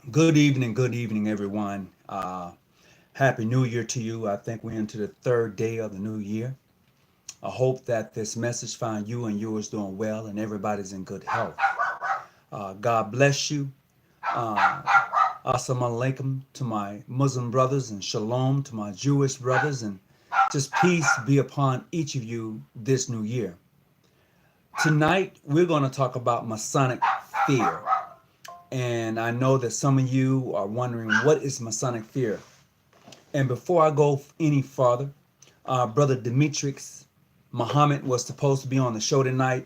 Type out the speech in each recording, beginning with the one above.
Good evening, everyone. Happy New Year to you. I think we're into the third day of the new year. I hope that this message found you and yours doing well and everybody's in good health. God bless you. Uh, Assalamu alaikum to my Muslim brothers and shalom to my Jewish brothers, and just peace be upon each of you this new year. Tonight, we're going to talk about Masonic fear. And I know that some of you are wondering, what is Masonic fear? And before I go any further, Brother Demetrix Muhammad was supposed to be on the show tonight.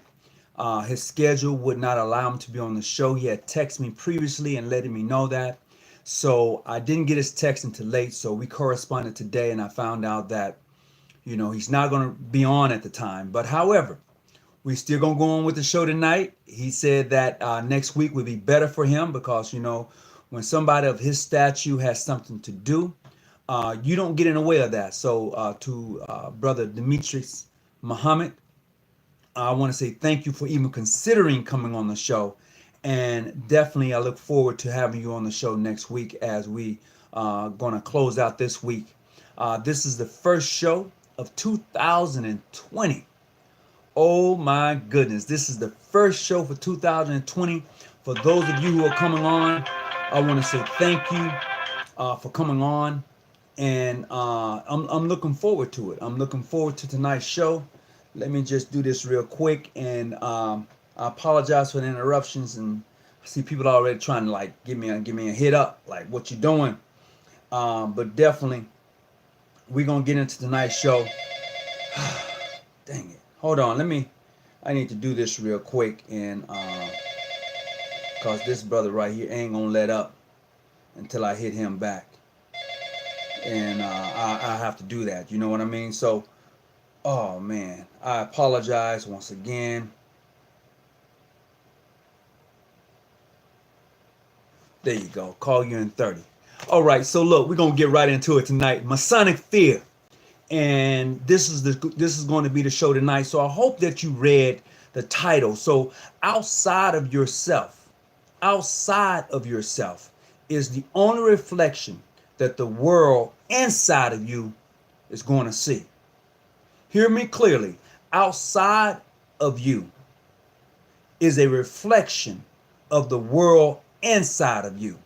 His schedule would not allow him to be on the show. He had texted me previously and letting me know that. So I didn't get his text until late. So we corresponded today, and I found out that, he's not going to be on at the time. But however, we still going to go on with the show tonight. He said that next week would be better for him because, when somebody of his stature has something to do, you don't get in the way of that. So to Brother Demetrius Muhammad, I want to say thank you for even considering coming on the show. And definitely I look forward to having you on the show next week as we going to close out this week. This is the first show of 2020. Oh my goodness. This is the first show for 2020. For those of you who are coming on, I want to say thank you for coming on. And I'm looking forward to it. I'm looking forward to tonight's show. Let me just do this real quick, and I apologize for the interruptions. And I see people already trying to like give me a hit up, like what you doing. But definitely, we're gonna get into tonight's show. Dang it! Hold on, I need to do this real quick, and cause this brother right here ain't gonna let up until I hit him back. And I have to do that. You know what I mean? So, oh man, I apologize once again. There you go. Call you in 30. All right. So look, we're gonna get right into it tonight. Masonic fear, and this is going to be the show tonight. So I hope that you read the title. So outside of yourself, outside of yourself is the only reflection that the world inside of you is going to see. Hear me clearly. Outside of you is a reflection of the world inside of you.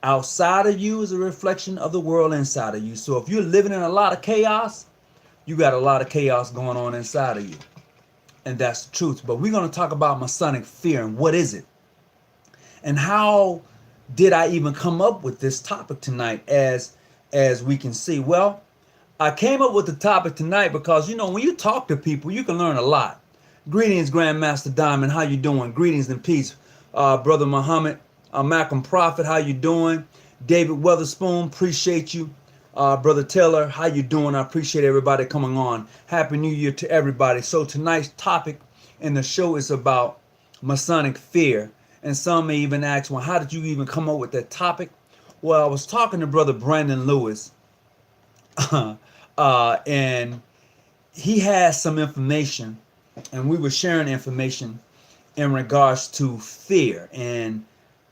Outside of you is a reflection of the world inside of you. So if you're living in a lot of chaos, you got a lot of chaos going on inside of you. And that's the truth. But we're going to talk about Masonic fear and what is it? And how did I even come up with this topic tonight as we can see? Well, I came up with the topic tonight because, when you talk to people, you can learn a lot. Greetings, Grandmaster Diamond. How you doing? Greetings and peace. Brother Muhammad, Malcolm Prophet, how you doing? David Weatherspoon, appreciate you. Brother Taylor, how you doing? I appreciate everybody coming on. Happy New Year to everybody. So tonight's topic in the show is about Masonic fear. And some may even ask, well, how did you even come up with that topic? Well, I was talking to Brother Brandon Lewis, and he has some information, and we were sharing information in regards to fear, and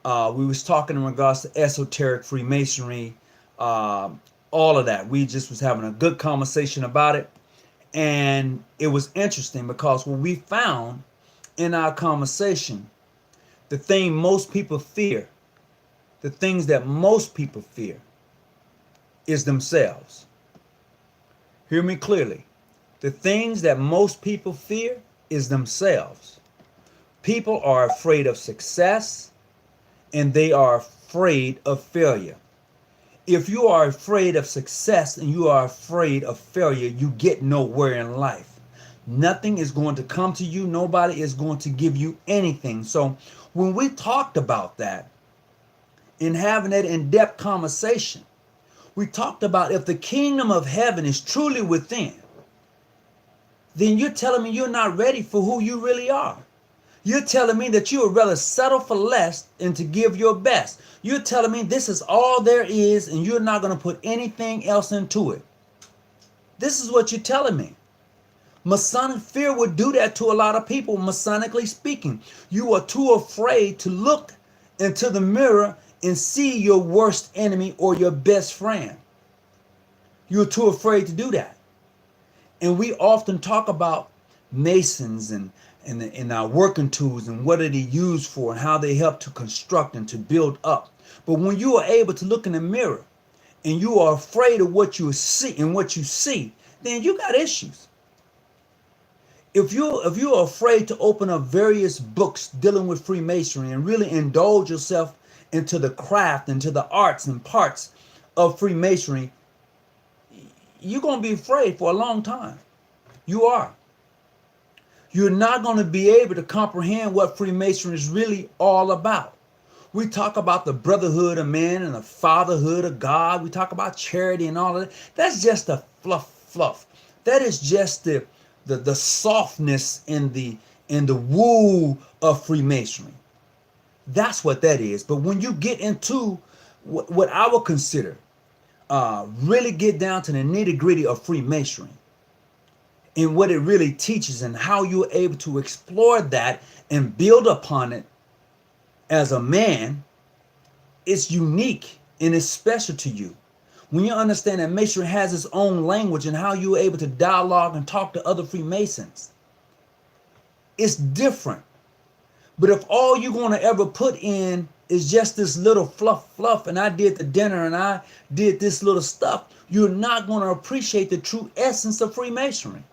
we was talking in regards to esoteric Freemasonry, all of that. We just was having a good conversation about it, and it was interesting because what we found in our conversation, the thing most people fear, the things that most people fear is themselves. Hear me clearly. The things that most people fear is themselves. People are afraid of success and they are afraid of failure. If you are afraid of success and you are afraid of failure, you get nowhere in life. Nothing is going to come to you. Nobody is going to give you anything. So when we talked about that, in having that in-depth conversation, we talked about if the kingdom of heaven is truly within, then you're telling me you're not ready for who you really are. You're telling me that you would rather settle for less than to give your best. You're telling me this is all there is and you're not going to put anything else into it. This is what you're telling me. Masonic fear would do that to a lot of people, Masonically speaking. You are too afraid to look into the mirror and see your worst enemy or your best friend. You're too afraid to do that. And we often talk about masons and our working tools and what are they used for and how they help to construct and to build up. But when you are able to look in the mirror and you are afraid of what you see and what you see, then you got issues. If you're afraid to open up various books dealing with Freemasonry and really indulge yourself into the craft, into the arts and parts of Freemasonry, you're going to be afraid for a long time. You are. You're not going to be able to comprehend what Freemasonry is really all about. We talk about the brotherhood of men and the fatherhood of God. We talk about charity and all of that. That's just the fluff. That is just the softness in the wool of Freemasonry. That's what that is. But when you get into what I would consider really get down to the nitty gritty of Freemasonry and what it really teaches and how you're able to explore that and build upon it as a man, it's unique and it's special to you. When you understand that Masonry has its own language and how you're able to dialogue and talk to other Freemasons, it's different. But if all you're going to ever put in is just this little fluff, and I did the dinner and I did this little stuff, you're not going to appreciate the true essence of Freemasonry.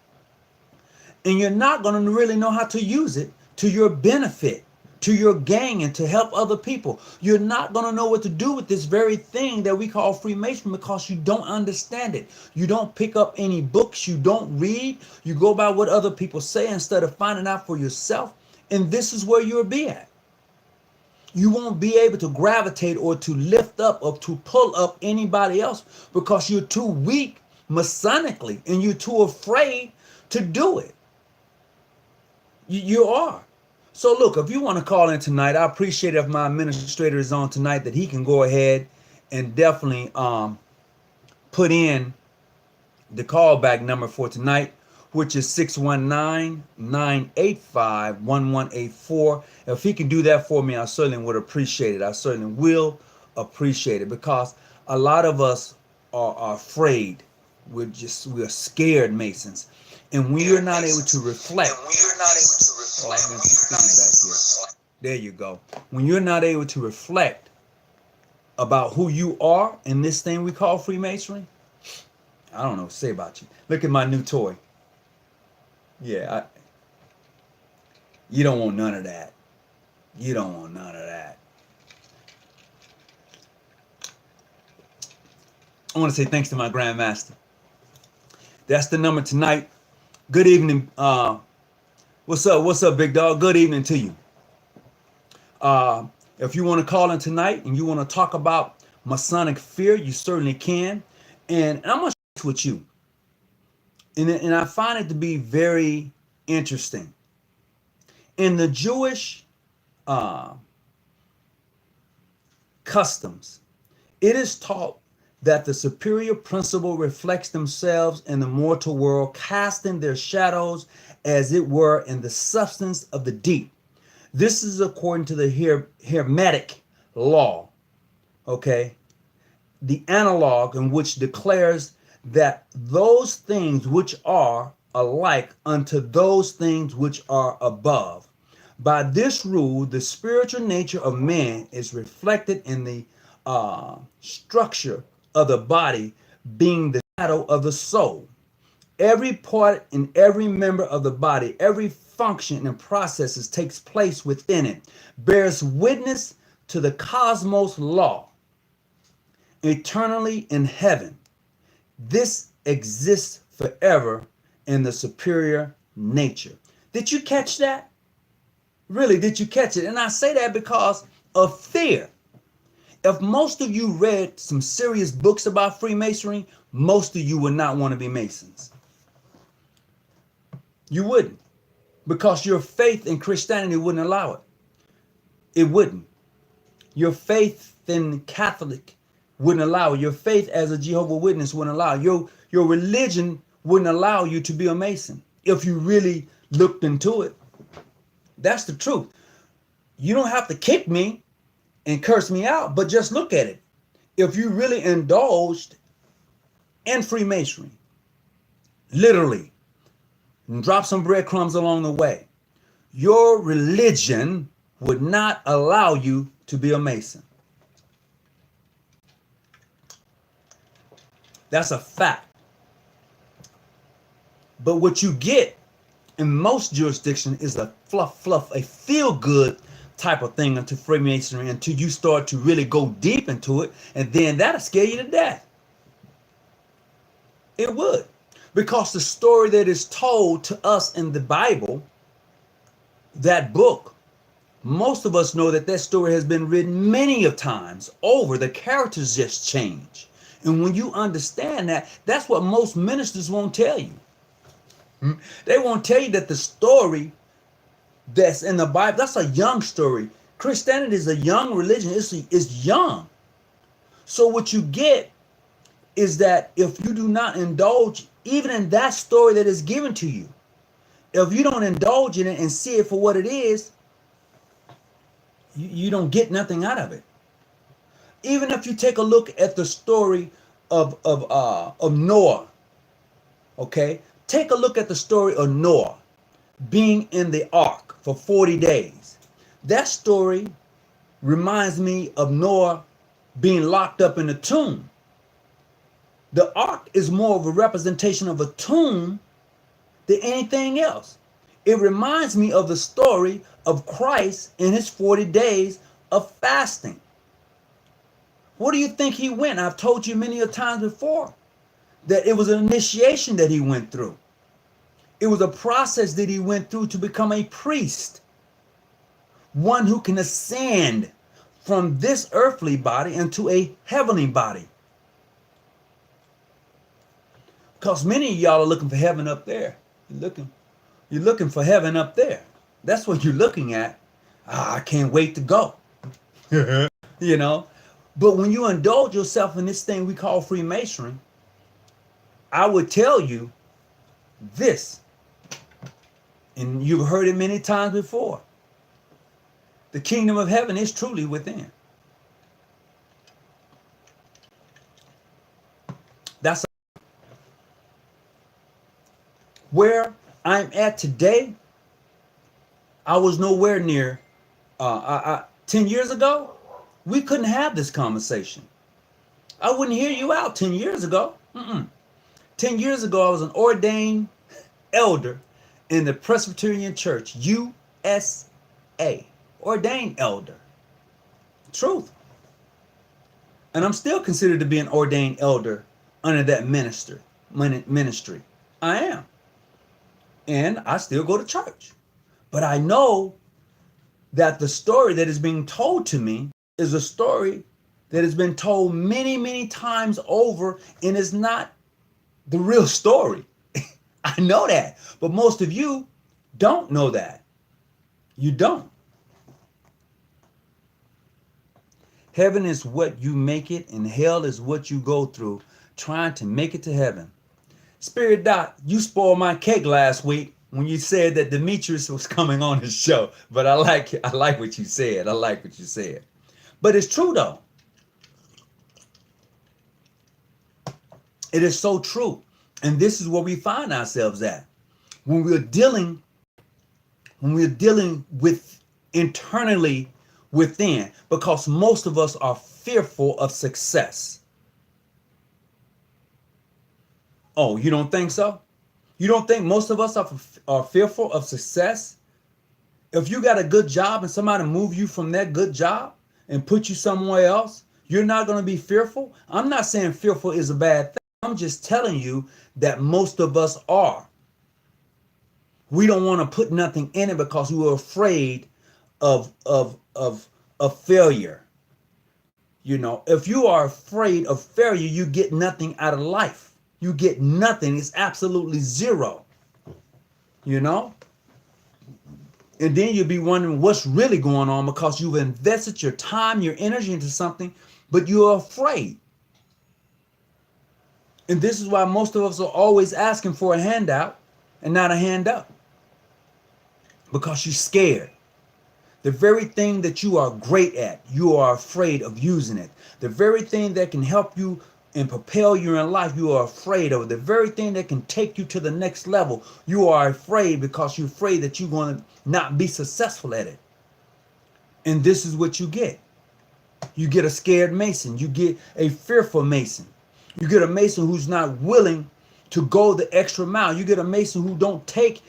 And you're not going to really know how to use it to your benefit, to your gain, and to help other people. You're not going to know what to do with this very thing that we call Freemasonry because you don't understand it. You don't pick up any books. You don't read. You go by what other people say instead of finding out for yourself. And this is where you'll be at. You won't be able to gravitate or to lift up or to pull up anybody else because you're too weak Masonically and you're too afraid to do it. You are. So look, if you want to call in tonight, I appreciate if my administrator is on tonight that he can go ahead and definitely put in the callback number for tonight, which is 619-985-1184. If he can do that for me, I certainly would appreciate it. I certainly will appreciate it because a lot of us are afraid. We're scared Masons. And when you're not able to reflect, there you go. When you're not able to reflect about who you are in this thing we call Freemasonry, I don't know what to say about you. Look at my new toy. Yeah, you don't want none of that. You don't want none of that. I want to say thanks to my Grandmaster. That's the number tonight. Good evening. What's up, big dog? Good evening to you. If you want to call in tonight and you want to talk about Masonic Fear, you certainly can. And I'm going to share with you. And I find it to be very interesting. In the Jewish customs, it is taught that the superior principle reflects themselves in the mortal world, casting their shadows, as it were, in the substance of the deep. This is according to the Hermetic law, okay? The analog in which declares that those things which are alike unto those things which are above. By this rule, the spiritual nature of man is reflected in the structure of the body, being the shadow of the soul. Every part and every member of the body, every function and processes takes place within it, bears witness to the cosmos law, eternally in heaven. This exists forever in the superior nature. Did you catch that? Really, did you catch it? And I say that because of fear. If most of you read some serious books about Freemasonry, most of you would not want to be Masons. You wouldn't. Because your faith in Christianity wouldn't allow it. It wouldn't. Your faith in Catholic wouldn't allow it. Your faith as a Jehovah's Witness wouldn't allow it. Your religion wouldn't allow you to be a Mason if you really looked into it. That's the truth. You don't have to kick me. and curse me out, but just look at it. If you really indulged in Freemasonry, literally, and drop some breadcrumbs along the way, your religion would not allow you to be a Mason. That's a fact. But what you get in most jurisdictions is a a feel-good type of thing into Freemasonry until you start to really go deep into it, and then that'll scare you to death. It would. Because the story that is told to us in the Bible, that book, most of us know that that story has been written many of times over. The characters just change. And when you understand that, that's what most ministers won't tell you. They won't tell you that the story that's in the Bible, that's a young story. Christianity is a young religion. It's young. So what you get is that if you do not indulge even in that story that is given to you, if you don't indulge in it and see it for what it is, you don't get nothing out of it. Even if you take a look at the story of Noah, okay? Take a look at the story of Noah being in the ark for 40 days. That story reminds me of Noah being locked up in a tomb. The ark is more of a representation of a tomb than anything else. It reminds me of the story of Christ in his 40 days of fasting. Where do you think he went? I've told you many a times before that it was an initiation that he went through. It was a process that he went through to become a priest, one who can ascend from this earthly body into a heavenly body. Because many of y'all are looking for heaven up there. You're looking for heaven up there. That's what you're looking at. I can't wait to go. You know? But when you indulge yourself in this thing we call Freemasonry, I would tell you this, and you've heard it many times before. The kingdom of heaven is truly within. That's where I'm at today. I was nowhere near 10 years ago. We couldn't have this conversation. I wouldn't hear you out 10 years ago. 10 years ago, I was an ordained elder in the Presbyterian Church, USA. Ordained elder. Truth. And I'm still considered to be an ordained elder under that ministry. I am. And I still go to church. But I know that the story that is being told to me is a story that has been told many, many times over and is not the real story. I know that. But most of you don't know that. You don't. Heaven is what you make it, and hell is what you go through trying to make it to heaven. Spirit Doc, you spoiled my cake last week when you said that Demetrius was coming on the show. But I like what you said. I like what you said. But it's true though. It is so true. And this is where we find ourselves at. When we're dealing with internally within, because most of us are fearful of success. Oh, you don't think so? You don't think most of us are fearful of success? If you got a good job and somebody move you from that good job and put you somewhere else, you're not going to be fearful? I'm not saying fearful is a bad thing. I'm just telling you that most of us are. We don't want to put nothing in it because we were afraid of failure. You know, if you are afraid of failure, you get nothing out of life. You get nothing. It's absolutely zero. You know? And then you'll be wondering what's really going on because you've invested your time, your energy into something, but you're afraid. And this is why most of us are always asking for a handout and not a hand up. Because you're scared. The very thing that you are great at, you are afraid of using it. The very thing that can help you and propel you in life, you are afraid of it. The very thing that can take you to the next level, you are afraid because you're afraid that you're going to not be successful at it. And this is what you get. You get a scared Mason. You get a fearful Mason. You get a Mason who's not willing to go the extra mile. You get a Mason who don't take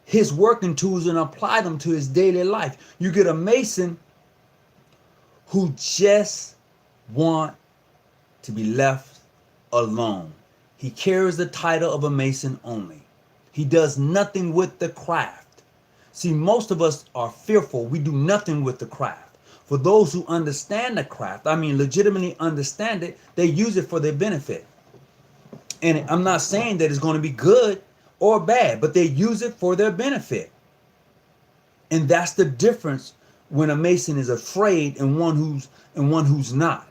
his working tools and apply them to his daily life. You get a Mason who just want to be left alone. He carries the title of a Mason only. He does nothing with the craft. See, most of us are fearful. We do nothing with the craft. For those who understand the craft, I mean legitimately understand it, they use it for their benefit. And I'm not saying that it's going to be good or bad, but they use it for their benefit. And that's the difference when a Mason is afraid and one who's not.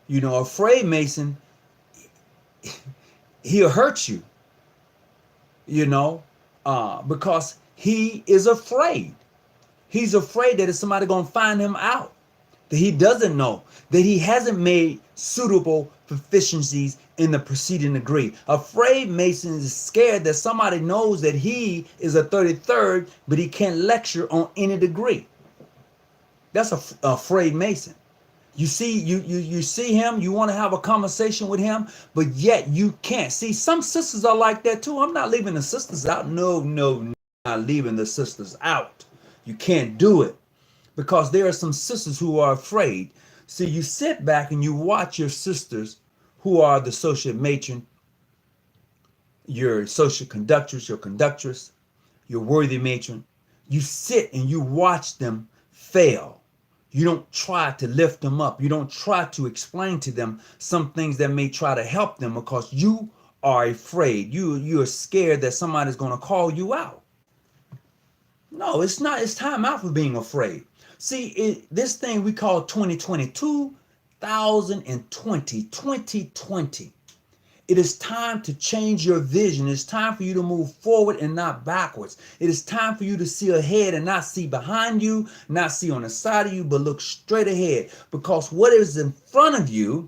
You know, afraid Mason, he'll hurt you, you know, because he is afraid. He's afraid that it's somebody going to find him out, that he doesn't know, that he hasn't made suitable proficiencies in the preceding degree. Afraid Mason is scared that somebody knows that he is a 33rd, but he can't lecture on any degree. That's a afraid Mason. You see, you see him, you want to have a conversation with him, but yet you can't. See, some sisters are like that too. I'm not leaving the sisters out. No, not leaving the sisters out. You can't do it because there are some sisters who are afraid. See, you sit back and you watch your sisters who are the social matron, your social conductress, your conductress, your worthy matron. You sit and you watch them fail. You don't try to lift them up. You don't try to explain to them some things that may try to help them because you are afraid. You are scared that somebody's going to call you out. No, it's not. It's time out for being afraid. See, this thing we call 2020, 2020. It is time to change your vision. It's time for you to move forward and not backwards. It is time for you to see ahead and not see behind you, not see on the side of you, but look straight ahead. Because what is in front of you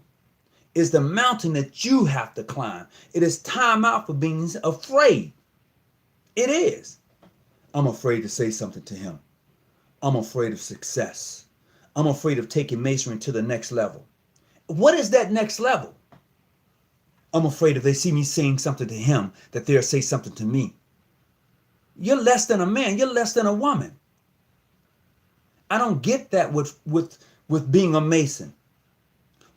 is the mountain that you have to climb. It is time out for being afraid. It is. I'm afraid to say something to him. I'm afraid of success. I'm afraid of taking masonry to the next level. What is that next level? I'm afraid if they see me saying something to him, that they'll say something to me. You're less than a man. You're less than a woman. I don't get that with being a Mason.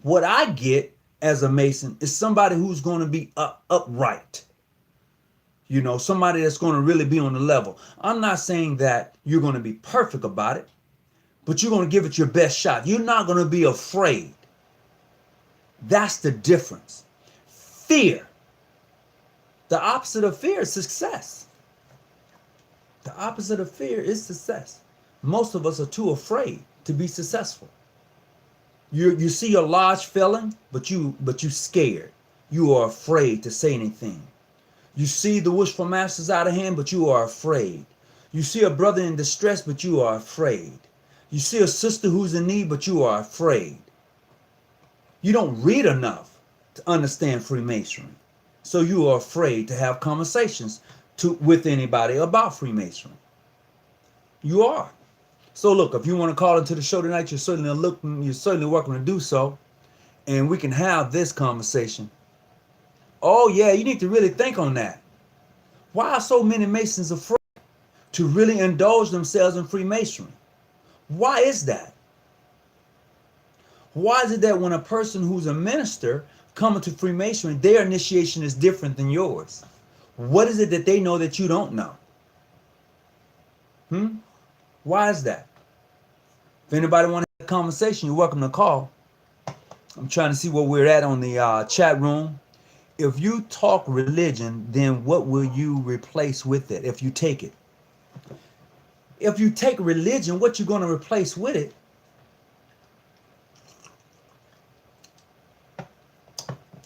What I get as a Mason is somebody who's going to be upright. You know, somebody that's going to really be on the level. I'm not saying that you're going to be perfect about it, but you're going to give it your best shot. You're not going to be afraid. That's the difference. Fear. The opposite of fear is success. The opposite of fear is success. Most of us are too afraid to be successful. You see a large felon, but you scared. You are afraid to say anything. You see the wishful masters out of hand, but you are afraid. You see a brother in distress, but you are afraid. You see a sister who's in need, but you are afraid. You don't read enough to understand Freemasonry. So you are afraid to have conversations with anybody about Freemasonry. You are. So look, if you want to call into the show tonight, you're certainly welcome to do so. And we can have this conversation. Oh yeah, you need to really think on that. Why are so many Masons afraid to really indulge themselves in Freemasonry? Why is that? Why is it that when a person who's a minister coming to Freemasonry, their initiation is different than yours? What is it that they know that you don't know? Why is that? If anybody wants to have a conversation, you're welcome to call. I'm trying to see where we're at on the chat room. If you talk religion, then what will you replace with it if you take it? If you take religion, what you going to replace with it?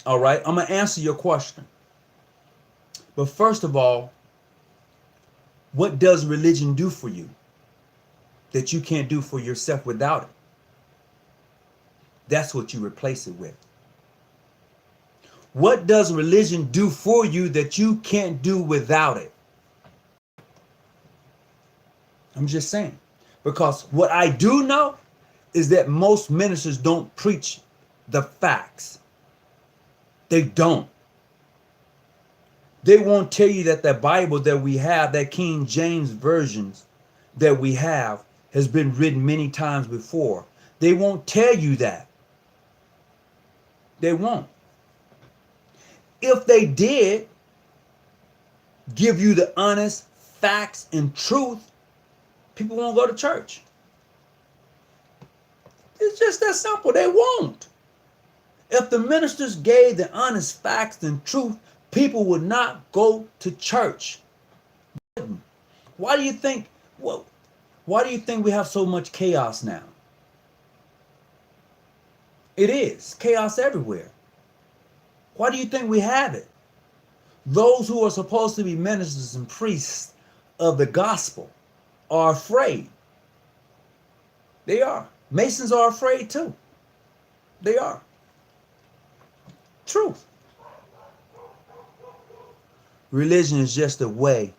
All right, I'm going to answer your question. But first of all, what does religion do for you? that you can't do for yourself without it. That's what you replace it with. What does religion do for you that you can't do without it? I'm just saying. Because what I do know is that most ministers don't preach the facts. They don't. They won't tell you that the Bible that we have, that King James versions that we have, has been written many times before. They won't tell you that. They won't. If they did give you the honest facts and truth, people won't go to church. It's just that simple. They won't. If the ministers gave the honest facts and truth, people would not go to church. Why do you think, well, why do you think we have so much chaos now? It is chaos everywhere. Why do you think we have it? Those who are supposed to be ministers and priests of the gospel are afraid. They are. Masons are afraid too. They are. Truth. Religion is just a way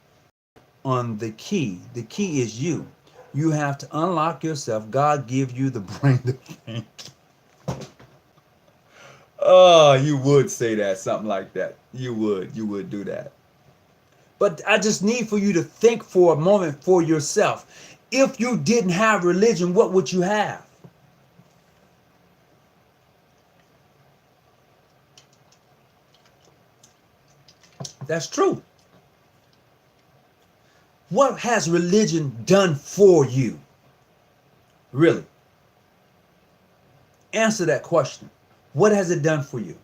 on the key. The key is you. You have to unlock yourself. God give you the brain to think. Oh, you would say that, something like that. You would do that. But I just need for you to think for a moment for yourself. If you didn't have religion, what would you have? That's true. What has religion done for you? Really? Answer that question. What has it done for you?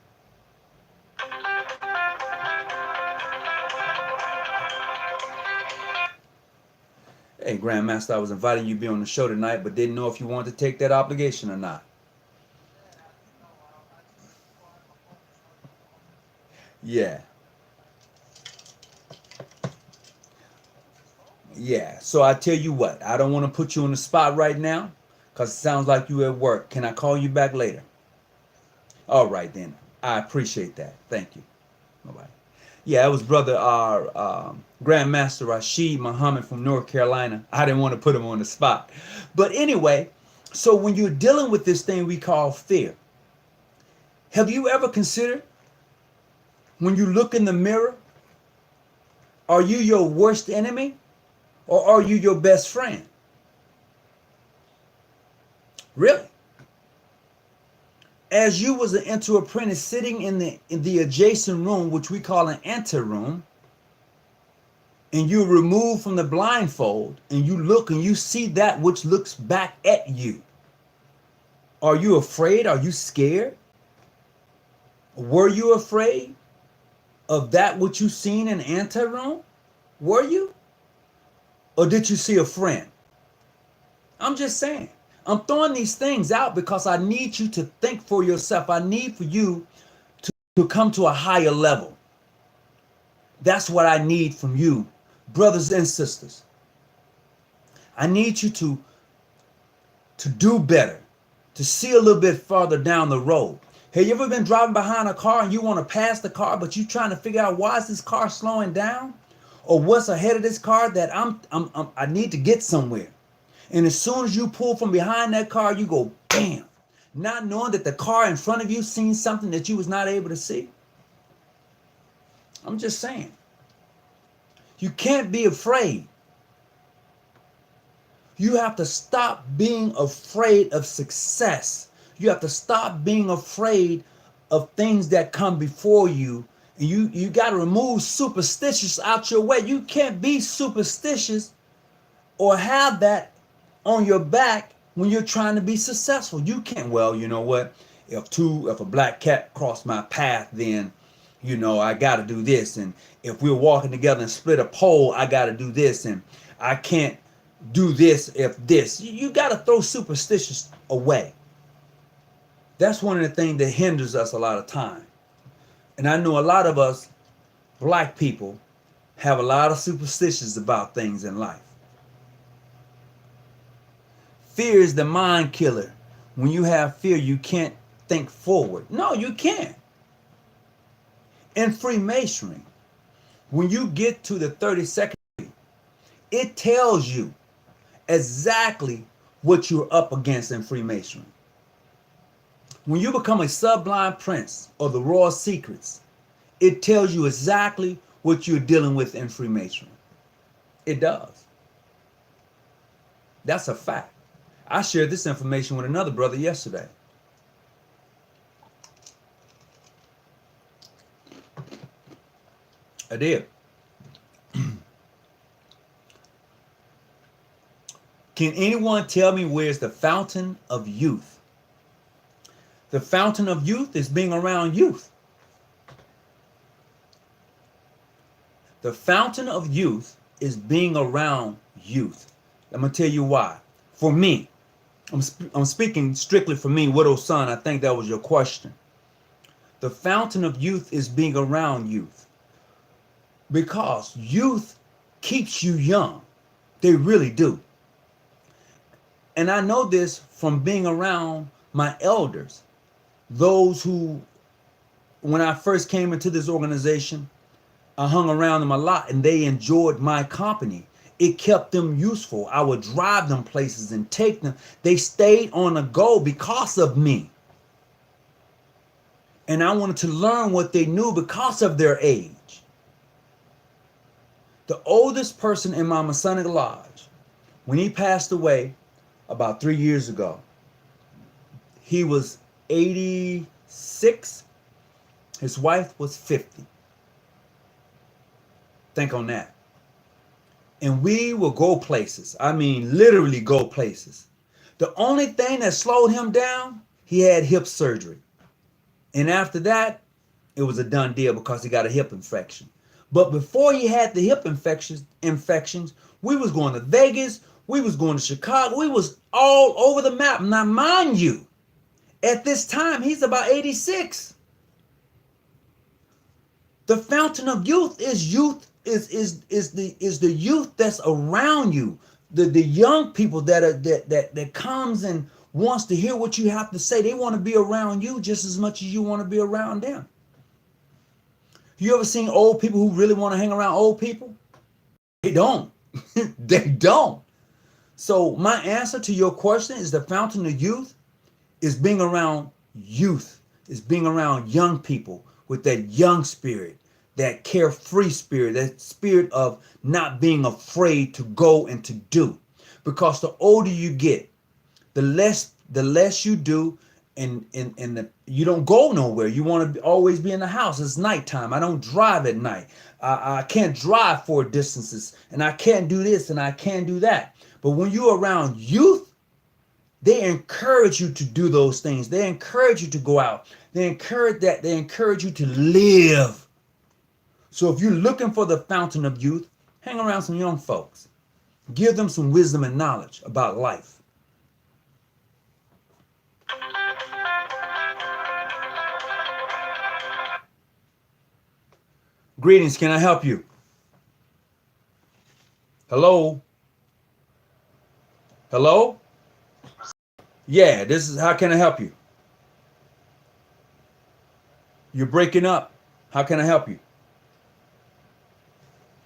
Hey, Grandmaster, I was inviting you to be on the show tonight, but didn't know if you wanted to take that obligation or not. Yeah. Yeah. So I tell you what, I don't want to put you on the spot right now because it sounds like you at work. Can I call you back later? All right, then. I appreciate that. Thank you. Bye-bye. Yeah, it was brother Grandmaster Rashid Muhammad from North Carolina. I didn't want to put him on the spot. But anyway, so when you're dealing with this thing we call fear, have you ever considered when you look in the mirror, are you your worst enemy or are you your best friend? Really? As you was an enter apprentice sitting in the adjacent room, which we call an anteroom, and you remove from the blindfold and you look and you see that which looks back at you. Are you afraid? Are you scared? Were you afraid of that which you seen in the anteroom? Were you? Or did you see a friend? I'm just saying. I'm throwing these things out because I need you to think for yourself. I need for you to come to a higher level. That's what I need from you, brothers and sisters. I need you to do better, to see a little bit farther down the road. Have you ever been driving behind a car and you want to pass the car, but you're trying to figure out why is this car slowing down? Or what's ahead of this car that I need to get somewhere? And as soon as you pull from behind that car, you go, bam, not knowing that the car in front of you seen something that you was not able to see. I'm just saying. You can't be afraid. You have to stop being afraid of success. You have to stop being afraid of things that come before you. And you got to remove superstitious out your way. You can't be superstitious or have that on your back when you're trying to be successful. You can't, well, you know what? If a black cat crossed my path, then, you know, I got to do this. And if we're walking together and split a pole, I got to do this. And I can't do this if this. You got to throw superstitious away. That's one of the things that hinders us a lot of time. And I know a lot of us black people have a lot of superstitions about things in life. Fear is the mind killer. When you have fear, you can't think forward. No, you can't. In Freemasonry, when you get to the 32nd, it tells you exactly what you're up against in Freemasonry. When you become a sublime prince or the royal secrets, it tells you exactly what you're dealing with in Freemasonry. It does. That's a fact. I shared this information with another brother yesterday. I did. Can anyone tell me where's the fountain of youth? The fountain of youth is being around youth. The fountain of youth is being around youth. I'm going to tell you why. For me, I'm speaking strictly for me, Widow Son. I think that was your question. The fountain of youth is being around youth because youth keeps you young. They really do. And I know this from being around my elders, those who, when I first came into this organization, I hung around them a lot and they enjoyed my company. It kept them useful. I would drive them places and take them. They stayed on the go because of me. And I wanted to learn what they knew because of their age. The oldest person in my Masonic Lodge, when he passed away about 3 years ago, he was 86. His wife was 50. Think on that. And we will go places. I mean, literally go places. The only thing that slowed him down, he had hip surgery. And after that, it was a done deal because he got a hip infection. But before he had the hip infections, we was going to Vegas, we was going to Chicago, we was all over the map. Now, mind you, at this time, he's about 86. The fountain of youth is youth. Is the youth that's around you, the young people that comes and wants to hear what you have to say. They want to be around you just as much as you want to be around them. You ever seen old people who really want to hang around old people? They don't. They don't. So my answer to your question is the fountain of youth is being around youth, is being around young people with that young spirit, that carefree spirit, that spirit of not being afraid to go and to do. Because the older you get, the less you do, and you don't go nowhere. You want to always be in the house. It's nighttime. I don't drive at night. I can't drive for distances, and I can't do this and I can't do that. But when you're around youth, they encourage you to do those things. They encourage you to go out. They encourage you to live. So if you're looking for the fountain of youth, hang around some young folks. Give them some wisdom and knowledge about life. Greetings, can I help you? Hello? Hello? Yeah, this is, how can I help you? You're breaking up. How can I help you?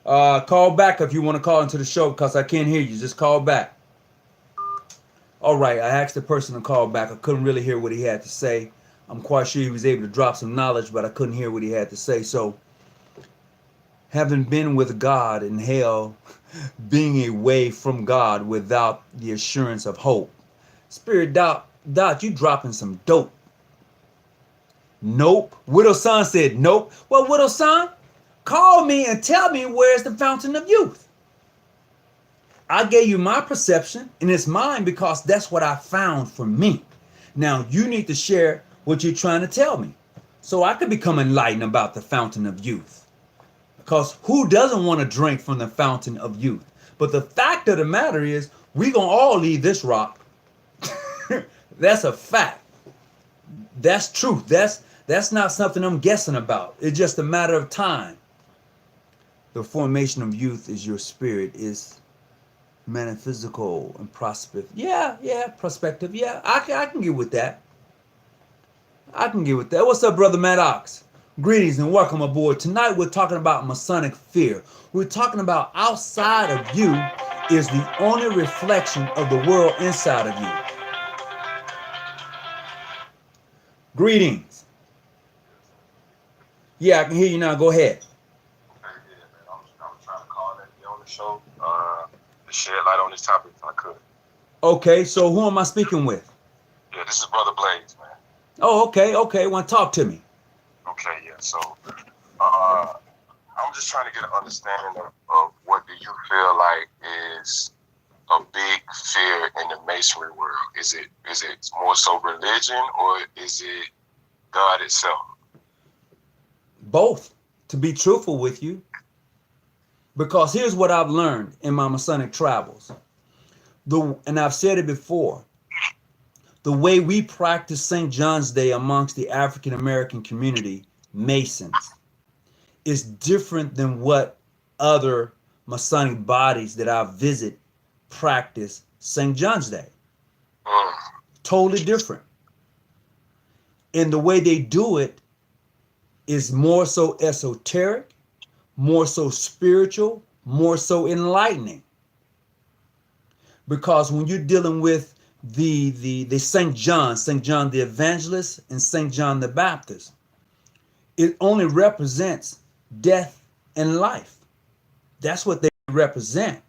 Call back if you want to call into the show because I can't hear you. Just call back. All right, I asked the person to call back. I couldn't really hear what he had to say. I'm quite sure he was able to drop some knowledge, but I couldn't hear what he had to say. So, having been with God in hell, being away from God without the assurance of hope. Spirit Dot, you dropping some dope. Nope. Widow Son said nope. Well, Widow Son, call me and tell me where's the fountain of youth. I gave you my perception, and it's mine because that's what I found for me. Now, you need to share what you're trying to tell me so I could become enlightened about the fountain of youth. Because who doesn't want to drink from the fountain of youth? But the fact of the matter is, we're going to all leave this rock. That's a fact. That's truth. That's not something I'm guessing about. It's just a matter of time. The formation of youth is your spirit, is Metaphysical and prospective. Yeah, yeah, perspective. Yeah, I can get with that. I can get with that. What's up, brother Maddox? Greetings and welcome aboard. Tonight we're talking about Masonic fear. We're talking about outside of you is the only reflection of the world inside of you. Greetings. Yeah, I can hear you now. Go ahead. Okay, yeah, man. I was trying to call and be on the show to shed light on this topic if I could. Okay, so who am I speaking with? Yeah, this is Brother Blaze, man. Oh, okay, okay. Want to talk to me? Okay, yeah. So uh, I'm just trying to get an understanding of what do you feel like is a big fear in the masonry world? Is it more so religion or is it God itself? Both. To be truthful with you, because here's what I've learned in my Masonic travels. And I've said it before. The way we practice St. John's Day amongst the African American community, Masons, is different than what other Masonic bodies that I visit practice St. John's Day. Mm, Totally different. And the way they do it is more so esoteric, more so spiritual, more so enlightening. Because when you're dealing with the St. John the Evangelist and St. John the Baptist, it only represents death and life. That's what they represent.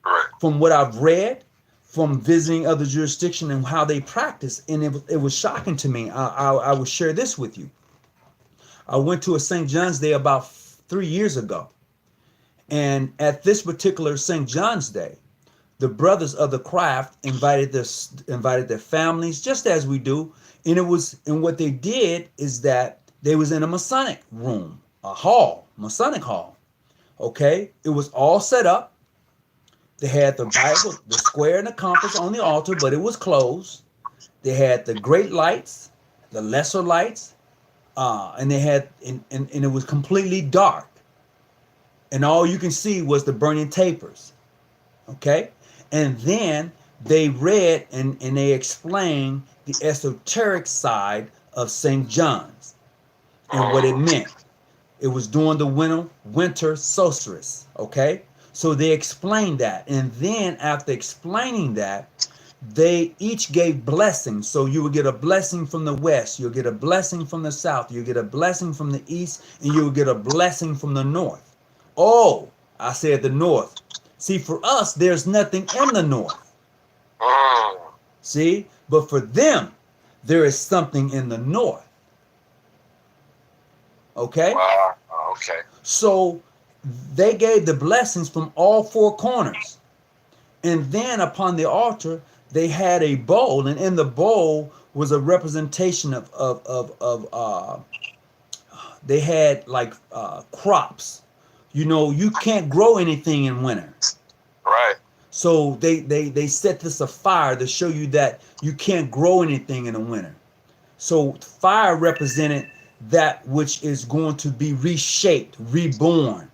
right. From what I've read, from visiting other jurisdictions and how they practice, and it was shocking to me. I will share this with you. I went to a St. John's Day about 3 years ago, and at this particular St. John's Day, the brothers of the craft invited their families, just as we do, and what they did is that they was in a Masonic room, a hall, Masonic hall. Okay, it was all set up. They had the Bible, the square, and the compass on the altar, but it was closed. They had the great lights, the lesser lights, and they had, and it was completely dark, and all you can see was the burning tapers. Okay, and then they read and they explained the esoteric side of St. John's and what it meant. It was during the winter solstice. Okay, so they explained that, and then after explaining that, they each gave blessings. So you will get a blessing from the west, you'll get a blessing from the south, you'll get a blessing from the east, and you'll get a blessing from the north. Oh, I said the north. See, for us, there's nothing in the north. Mm, See, but for them, there is something in the north. Okay? wow. Okay. So they gave the blessings from all four corners. And then upon the altar, they had a bowl, and in the bowl was a representation of they had like crops. You know, you can't grow anything in winter. Right. So they set this afire to show you that you can't grow anything in the winter. So fire represented that which is going to be reshaped, reborn.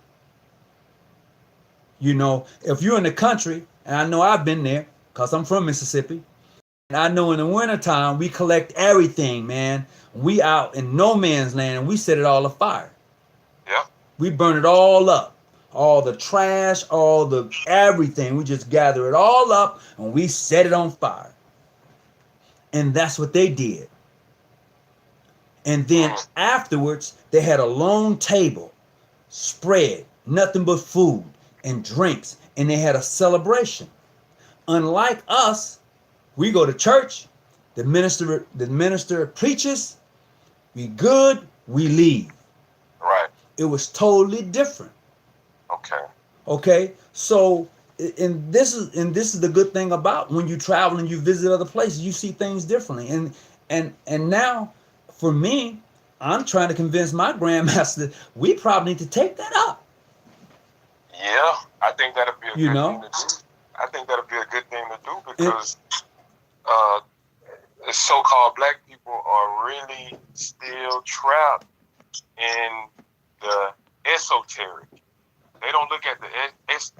You know, if you're in the country, and I know I've been there because I'm from Mississippi, and I know in the wintertime we collect everything, man. We out in no man's land and we set it all afire. Yeah. We burn it all up. All the trash, all the everything. We just gather it all up and we set it on fire. And that's what they did. And then Mm, afterwards, they had a long table, spread, nothing but food and drinks, and they had a celebration. Unlike us, we go to church, the minister preaches, we good, we leave. right. It was totally different. Okay. Okay, so and this is the good thing about when you travel and you visit other places, you see things differently. And now, for me, I'm trying to convince my grandmaster that we probably need to take that up. Yeah, I think that'll be a You good thing know, to do. I think that'll be a good thing to do and because uh, so-called black people are really still trapped in the esoteric. they don't look at the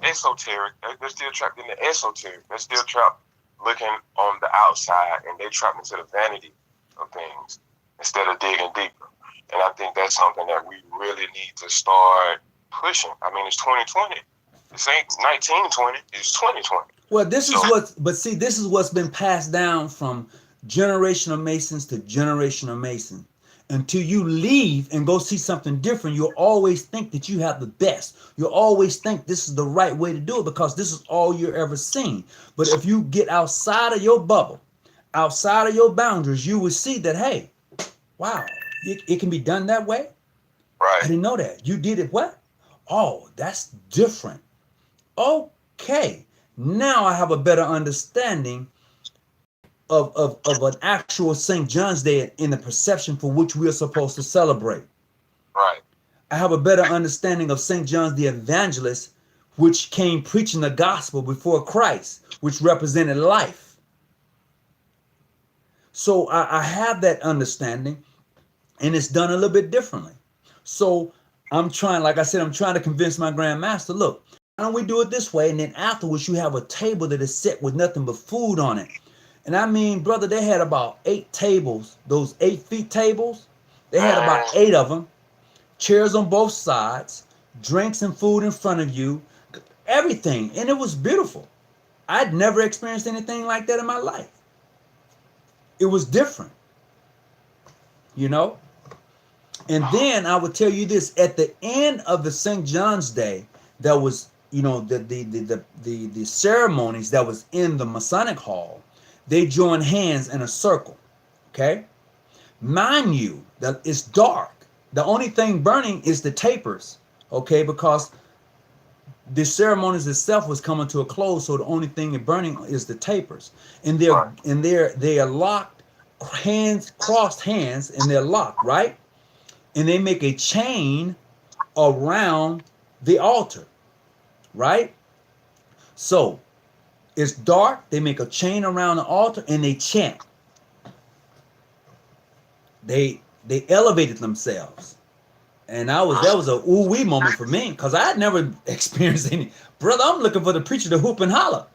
esoteric. They're still trapped in the esoteric. They're still trapped looking on the outside, and they trapped into the vanity of things instead of digging deeper. And I think that's something that we really need to start pushing. I mean, it's 2020. This ain't 1920. It's 2020. Well, this is this is what's been passed down from generational Masons to generational Masons. Until you leave and go see something different, you'll always think that you have the best. You'll always think this is the right way to do it because this is all you're ever seen. But if you get outside of your bubble, outside of your boundaries, you will see that, hey, wow, it can be done that way. Right. I didn't know that. You did it what? Oh, that's different. Okay. Now I have a better understanding of an actual St. John's Day in the perception for which we are supposed to celebrate. Right. I have a better understanding of St. John the Evangelist, which came preaching the gospel before Christ, which represented life. So I have that understanding, and it's done a little bit differently. So I'm trying, like I said, I'm trying to convince my Grand Master, look, why don't we do it this way? And then afterwards, you have a table that is set with nothing but food on it. And I mean, brother, they had about 8 tables, those 8 feet tables. They had about 8 of them, chairs on both sides, drinks and food in front of you, everything. And it was beautiful. I'd never experienced anything like that in my life. It was different, you know? And then I would tell you this, at the end of the St. John's Day, that was, you know, the ceremonies that was in the Masonic Hall, they join hands in a circle, okay? Mind you, that it's dark. The only thing burning is the tapers, okay? Because the ceremonies itself was coming to a close, so the only thing burning is the tapers. And they are locked, hands, crossed hands, and they're locked, right? And they make a chain around the altar, right? So it's dark, they make a chain around the altar and they chant. They elevated themselves. And that was a ooh-wee moment for me, because I had never experienced any. Brother, I'm looking for the preacher to hoop and holler.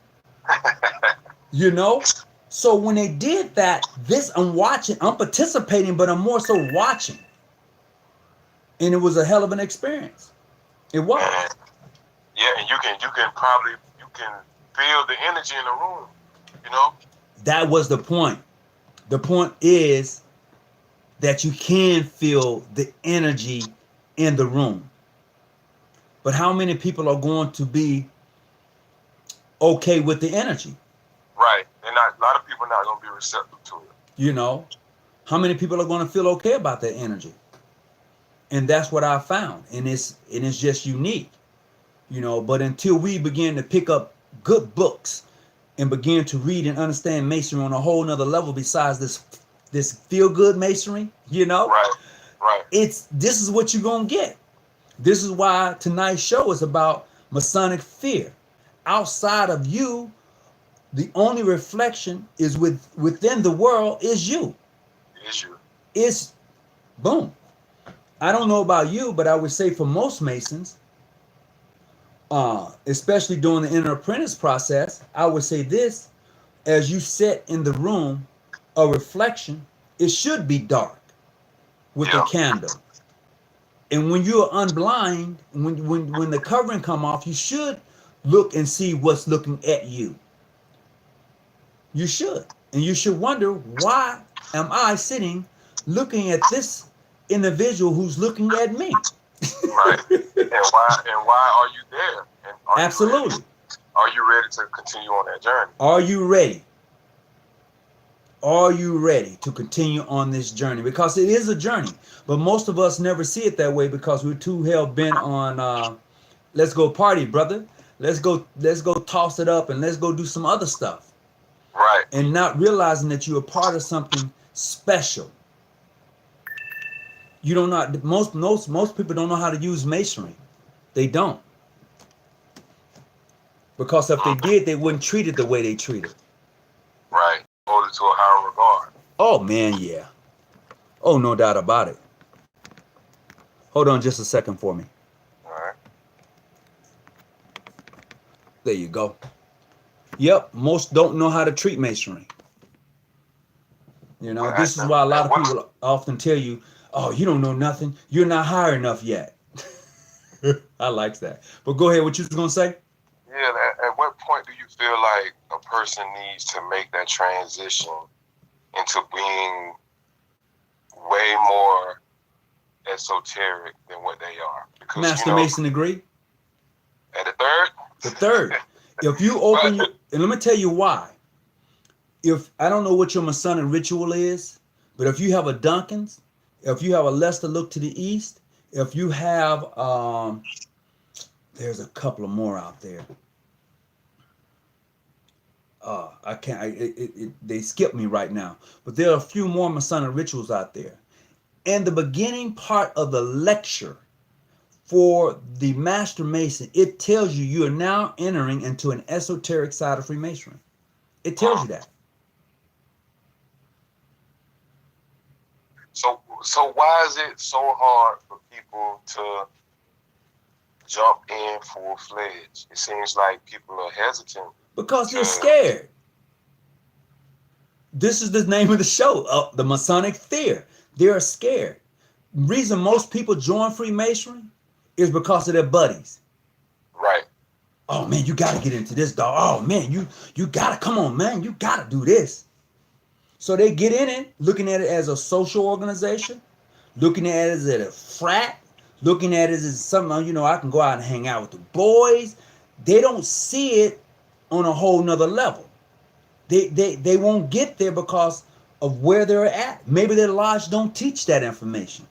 You know? So when they did that, I'm watching, I'm participating, but I'm more so watching. And it was a hell of an experience. It was. Yeah, and you can feel the energy in the room, you know? That was the point. The point is that you can feel the energy in the room. But how many people are going to be okay with the energy? Right. A lot of people are not going to be receptive to it. You know, how many people are going to feel okay about that energy? And that's what I found. And it's just unique, you know. But until we begin to pick up good books and begin to read and understand masonry on a whole nother level besides this feel-good masonry, you know, right. This is what you're gonna get. This is why tonight's show is about Masonic fear. Outside of you, the only reflection is within the world is you. It's boom. I don't know about you, but I would say for most Masons, especially during the inner apprentice process, I would say this: as you sit in the room, a reflection, it should be dark with a candle. And when you're unblind, when the covering come off, you should look and see what's looking at you. You should. And you should wonder, why am I sitting looking at this individual who's looking at me? Right. And why are you there? And Absolutely. Are you ready to continue on that journey? Are you ready? Are you ready to continue on this journey? Because it is a journey, but most of us never see it that way because we're too hell bent on let's go party, brother. Let's go toss it up and let's go do some other stuff. Right. And not realizing that you're a part of something special. You don't know, most people don't know how to use masonry. They don't. Because if they did, they wouldn't treat it the way they treat it. Right. Hold it to a higher regard. Oh man, yeah. Oh, no doubt about it. Hold on just a second for me. All right. There you go. Yep, most don't know how to treat masonry. You know, this is why a lot of people often tell you, "Oh, you don't know nothing. You're not high enough yet." I like that. But go ahead. What you was gonna say? Yeah, at what point do you feel like a person needs to make that transition into being way more esoteric than what they are? Because, Master Mason degree. at the third? The third. If you open your, and let me tell you why. If I don't know what your Masonic ritual is, but if you have a Duncan's, if you have a Leicester look to the east, if you have there's a couple of more out there. I can't. They skip me right now. But there are a few more Masonic rituals out there. And the beginning part of the lecture for the Master Mason, it tells you you are now entering into an esoteric side of Freemasonry. It tells you that. So why is it so hard for people to jump in full fledged? It seems like people are hesitant. Because they're scared. This is the name of the show, the Masonic Fear. They're scared. The reason most people join Freemasonry is because of their buddies. Right. Oh man, you gotta get into this, dog. Oh man, you gotta come on, man. You gotta do this. So they get in it, looking at it as a social organization, looking at it as a frat, looking at it as something, I can go out and hang out with the boys. They don't see it on a whole nother level. They won't get there because of where they're at. Maybe their lodge don't teach that information.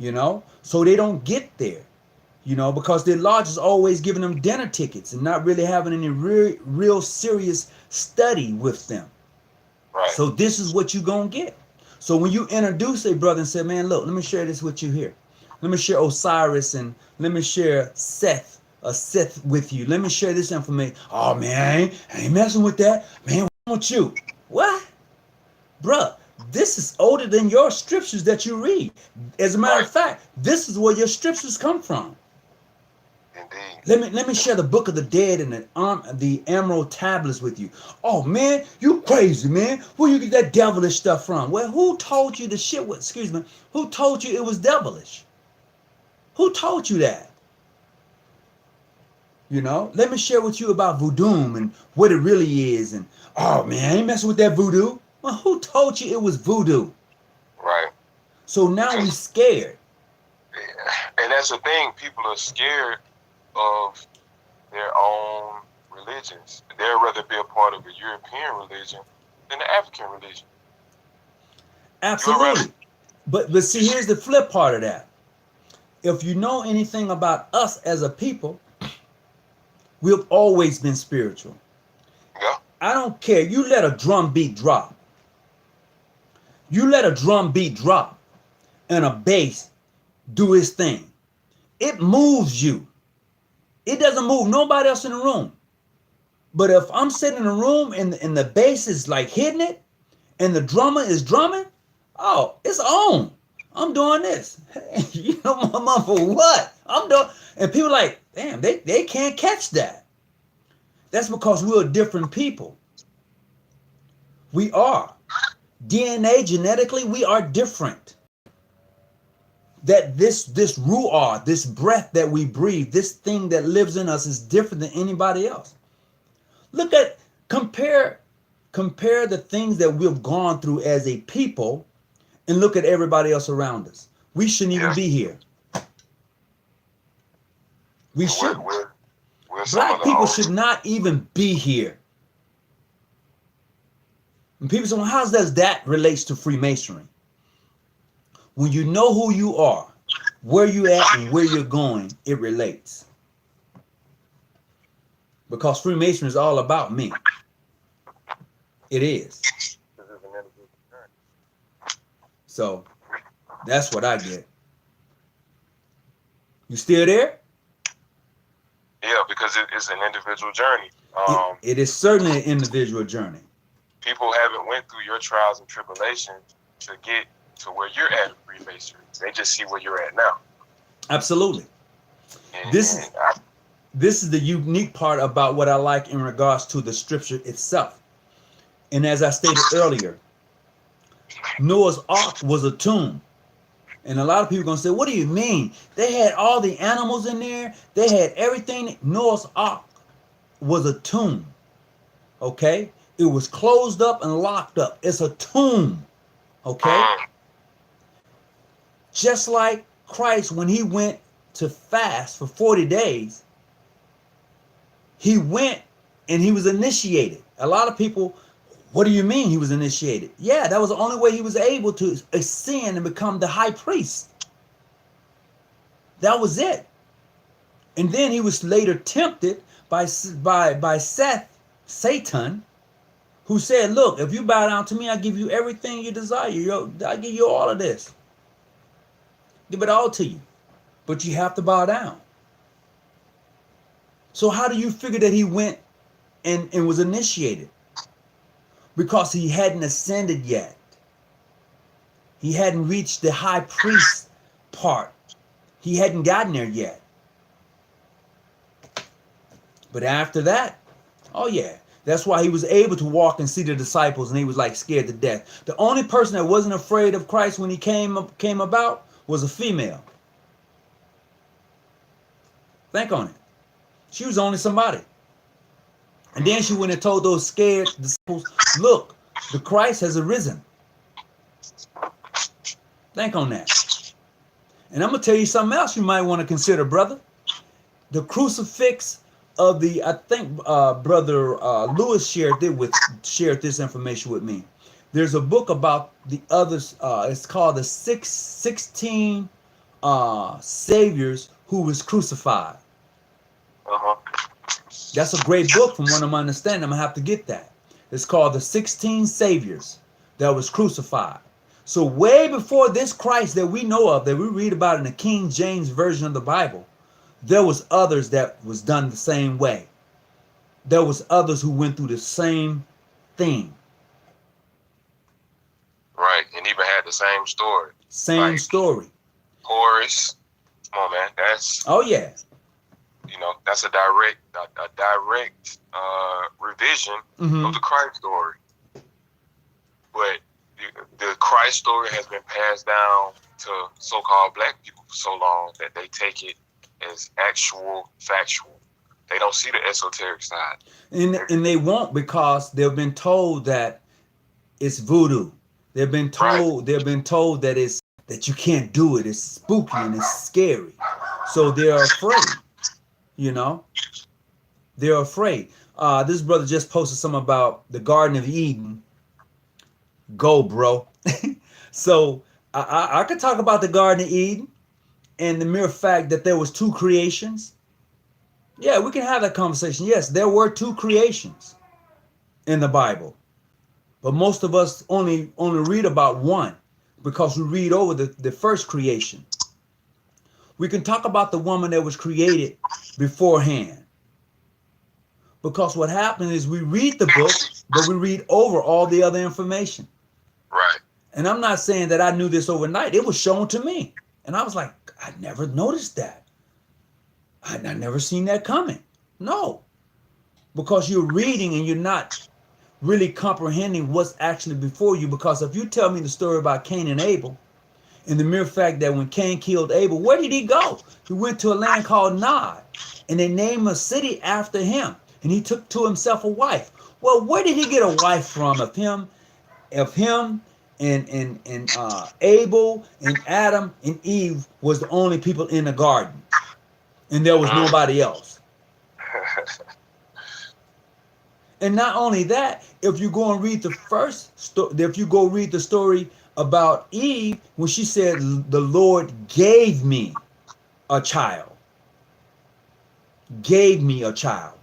So they don't get there. Because their lodge is always giving them dinner tickets and not really having any real serious study with them. Right. So this is what you're going to get. So when you introduce a brother and say, man, look, let me share this with you here. Let me share Osiris and let me share Seth with you. Let me share this information. Oh, man, I ain't messing with that. Man, what with you? What? Bruh, this is older than your scriptures that you read. As a matter of fact, this is where your scriptures come from. Indeed. Let me share the Book of the Dead and the Emerald Tablets with you. Oh man, you crazy, man. Where you get that devilish stuff from? Well, who told you the shit was, who told you it was devilish? Who told you that? Let me share with you about voodoo and what it really is. And oh man, I ain't messing with that voodoo. Well, who told you it was voodoo? Right. So now we scared. And that's the thing. People are scared of their own religions. They'd rather be a part of a European religion than the African religion. Absolutely. But see, here's the flip part of that. If you know anything about us as a people, we've always been spiritual. Yeah. I don't care. You let a drum beat drop. You let a drum beat drop and a bass do its thing. It moves you. It doesn't move nobody else in the room. But if I'm sitting in a room and the bass is like hitting it and the drummer is drumming, oh, it's on. I'm doing this. Mama, for what? I'm doing. And people are like, damn, they can't catch that. That's because we're different people. We are. DNA, genetically, we are different. That this ruah, this breath that we breathe, this thing that lives in us is different than anybody else. Compare the things that we've gone through as a people and look at everybody else around us. We shouldn't even be here. We shouldn't. Black people should not even be here. And people say, well, how does that relates to Freemasonry? When you know who you are, where you at and where you're going, it relates. Because Freemasonry is all about me. It is. So that's what I get. You still there? Yeah, because it's an individual journey. It is certainly an individual journey. People haven't went through your trials and tribulations to get to where you're at in Freemasonry. They just see where you're at now. Absolutely. And This is the unique part about what I like in regards to the scripture itself. And as I stated earlier, Noah's Ark was a tomb. And a lot of people are going to say, what do you mean? They had all the animals in there. They had everything. Noah's Ark was a tomb. Okay? It was closed up and locked up. It's a tomb. Okay? Just like Christ, when he went to fast for 40 days, he went and he was initiated. A lot of people, what do you mean he was initiated? Yeah, that was the only way he was able to ascend and become the high priest. That was it. And then he was later tempted by Seth, Satan, who said, look, if you bow down to me, I give you everything you desire. I give you all of this. Give it all to you. But you have to bow down. So how do you figure that he went and was initiated? Because he hadn't ascended yet. He hadn't reached the high priest part. He hadn't gotten there yet. But after that, oh yeah, that's why he was able to walk and see the disciples, and he was like scared to death. The only person that wasn't afraid of Christ when he came about was a female. Think on it. She was only somebody. And then she went and told those scared disciples, look, the Christ has arisen. Think on that. And I'm going to tell you something else you might want to consider, brother. The crucifix of the, I think Brother Lewis shared this information with me. There's a book about the others. It's called the 16 Saviors Who Was Crucified. That's a great book from what I'm understanding. I'm going to have to get that. It's called the 16 Saviors that was crucified. So way before this Christ that we know of, that we read about in the King James Version of the Bible, there was others that was done the same way. There was others who went through the same thing. Right, and even had the same story. Same story. Horus, come on, man. That's yeah. That's a direct revision of the Christ story. But the Christ story has been passed down to so-called black people for so long that they take it as actual, factual. They don't see the esoteric side. And they won't, because they've been told that it's voodoo. They've been told that that you can't do it. It's spooky and it's scary. So they're afraid. They're afraid. This brother just posted something about the Garden of Eden. Go, bro. So I could talk about the Garden of Eden and the mere fact that there was two creations. Yeah, we can have that conversation. Yes, there were two creations in the Bible, but most of us only read about one because we read over the first creation. We can talk about the woman that was created beforehand, because what happens is we read the book, but we read over all the other information. Right. And I'm not saying that I knew this overnight. It was shown to me. And I was like, I never noticed that. I never seen that coming. No. Because you're reading and you're not really comprehending what's actually before you. Because if you tell me the story about Cain and Abel, and the mere fact that when Cain killed Abel, where did he go? He went to a land called Nod, and they named a city after him. And he took to himself a wife. Well, where did he get a wife from if him and Abel and Adam and Eve was the only people in the garden, and there was nobody else? And not only that, if you go and read if you go read the story about Eve, when she said, the Lord gave me a child. Gave me a child.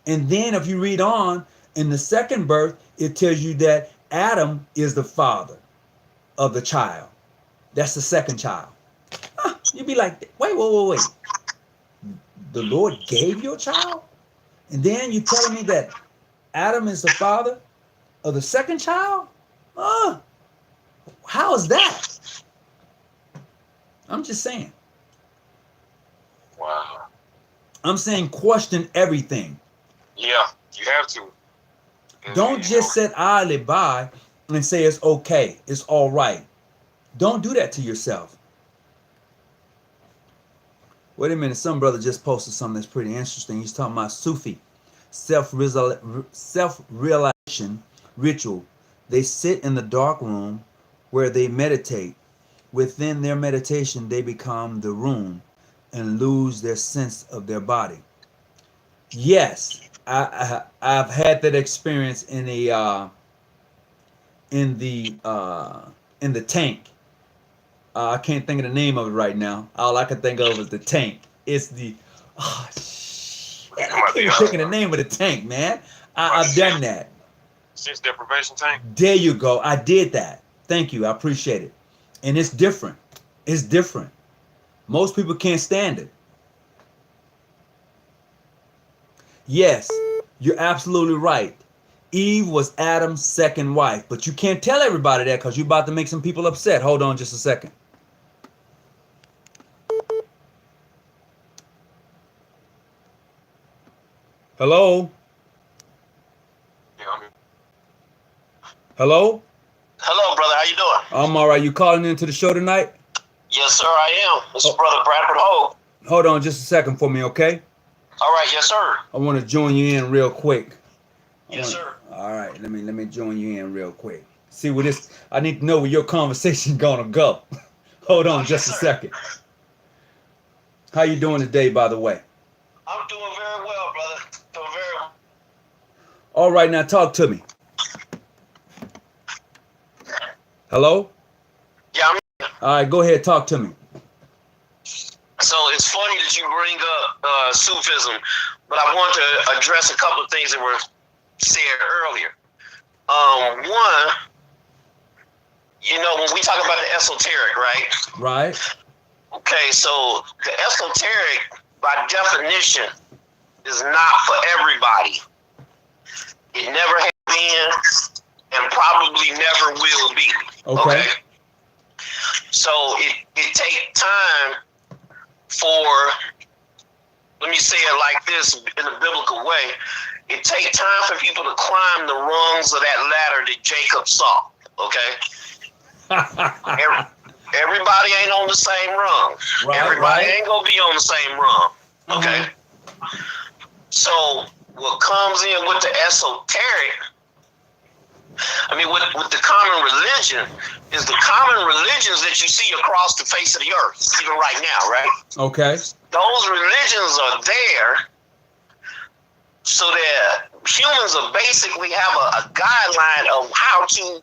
And then if you read on, in the second birth, it tells you that Adam is the father of the child. That's the second child. You'd be like, wait. The Lord gave you a child? And then you're telling me that Adam is the father of the second child? How is that? I'm just saying. Wow. I'm saying question everything. Yeah, you have to. Don't You know, just sit idly by and say it's okay, it's all right. Don't do that to yourself. Wait a minute, some brother just posted something that's pretty interesting. He's talking about Sufi, self-realization ritual. They sit in the dark room where they meditate. Within their meditation, they become the room and lose their sense of their body. Yes, I've had that experience in a in the uh, in the tank. I can't think of the name of it right now. All I can think of is the tank. It's the oh shit, you I might can't be even think of the name of the tank, man. I've done that. since deprivation tank. There you go. I did that. Thank you. I appreciate it. And it's different. It's different. Most people can't stand it. Yes, you're absolutely right. Eve was Adam's second wife, but you can't tell everybody that because you're about to make some people upset. Hold on just a second. Hello? Yeah, I mean, Hello? Hello, brother. How you doing? I'm all right. You calling into the show tonight? Yes, sir, I am. This is Oh, Brother Bradford Hogue. hold on just a second for me, okay? All right, yes, sir. I want to join you in real quick. Yes, sir. All right, let me join you in real quick. See where this. I need to know where your conversation gonna go. Hold on just a Yes, sir. second. How you doing today, by the way? I'm doing very well, brother. Doing very well. All right, now talk to me. Hello? Yeah, All right, go ahead, talk to me. so it's funny that you bring up Sufism, but I want to address a couple of things that were said earlier. One, when we talk about the esoteric, right? Right? Okay, so the esoteric, by definition, is not for everybody. It never has been and probably never will be. Okay. So it takes time for, let me say it like this in a biblical way, it takes time for people to climb the rungs of that ladder that Jacob saw, okay? Everybody ain't on the same rung. Right, Everybody right. ain't gonna be on the same rung, okay? So what comes in with the esoteric, with the common religion, is the common religions that you see across the face of the earth, even right now, right? Okay. Those religions are there so that humans will basically have a guideline of how to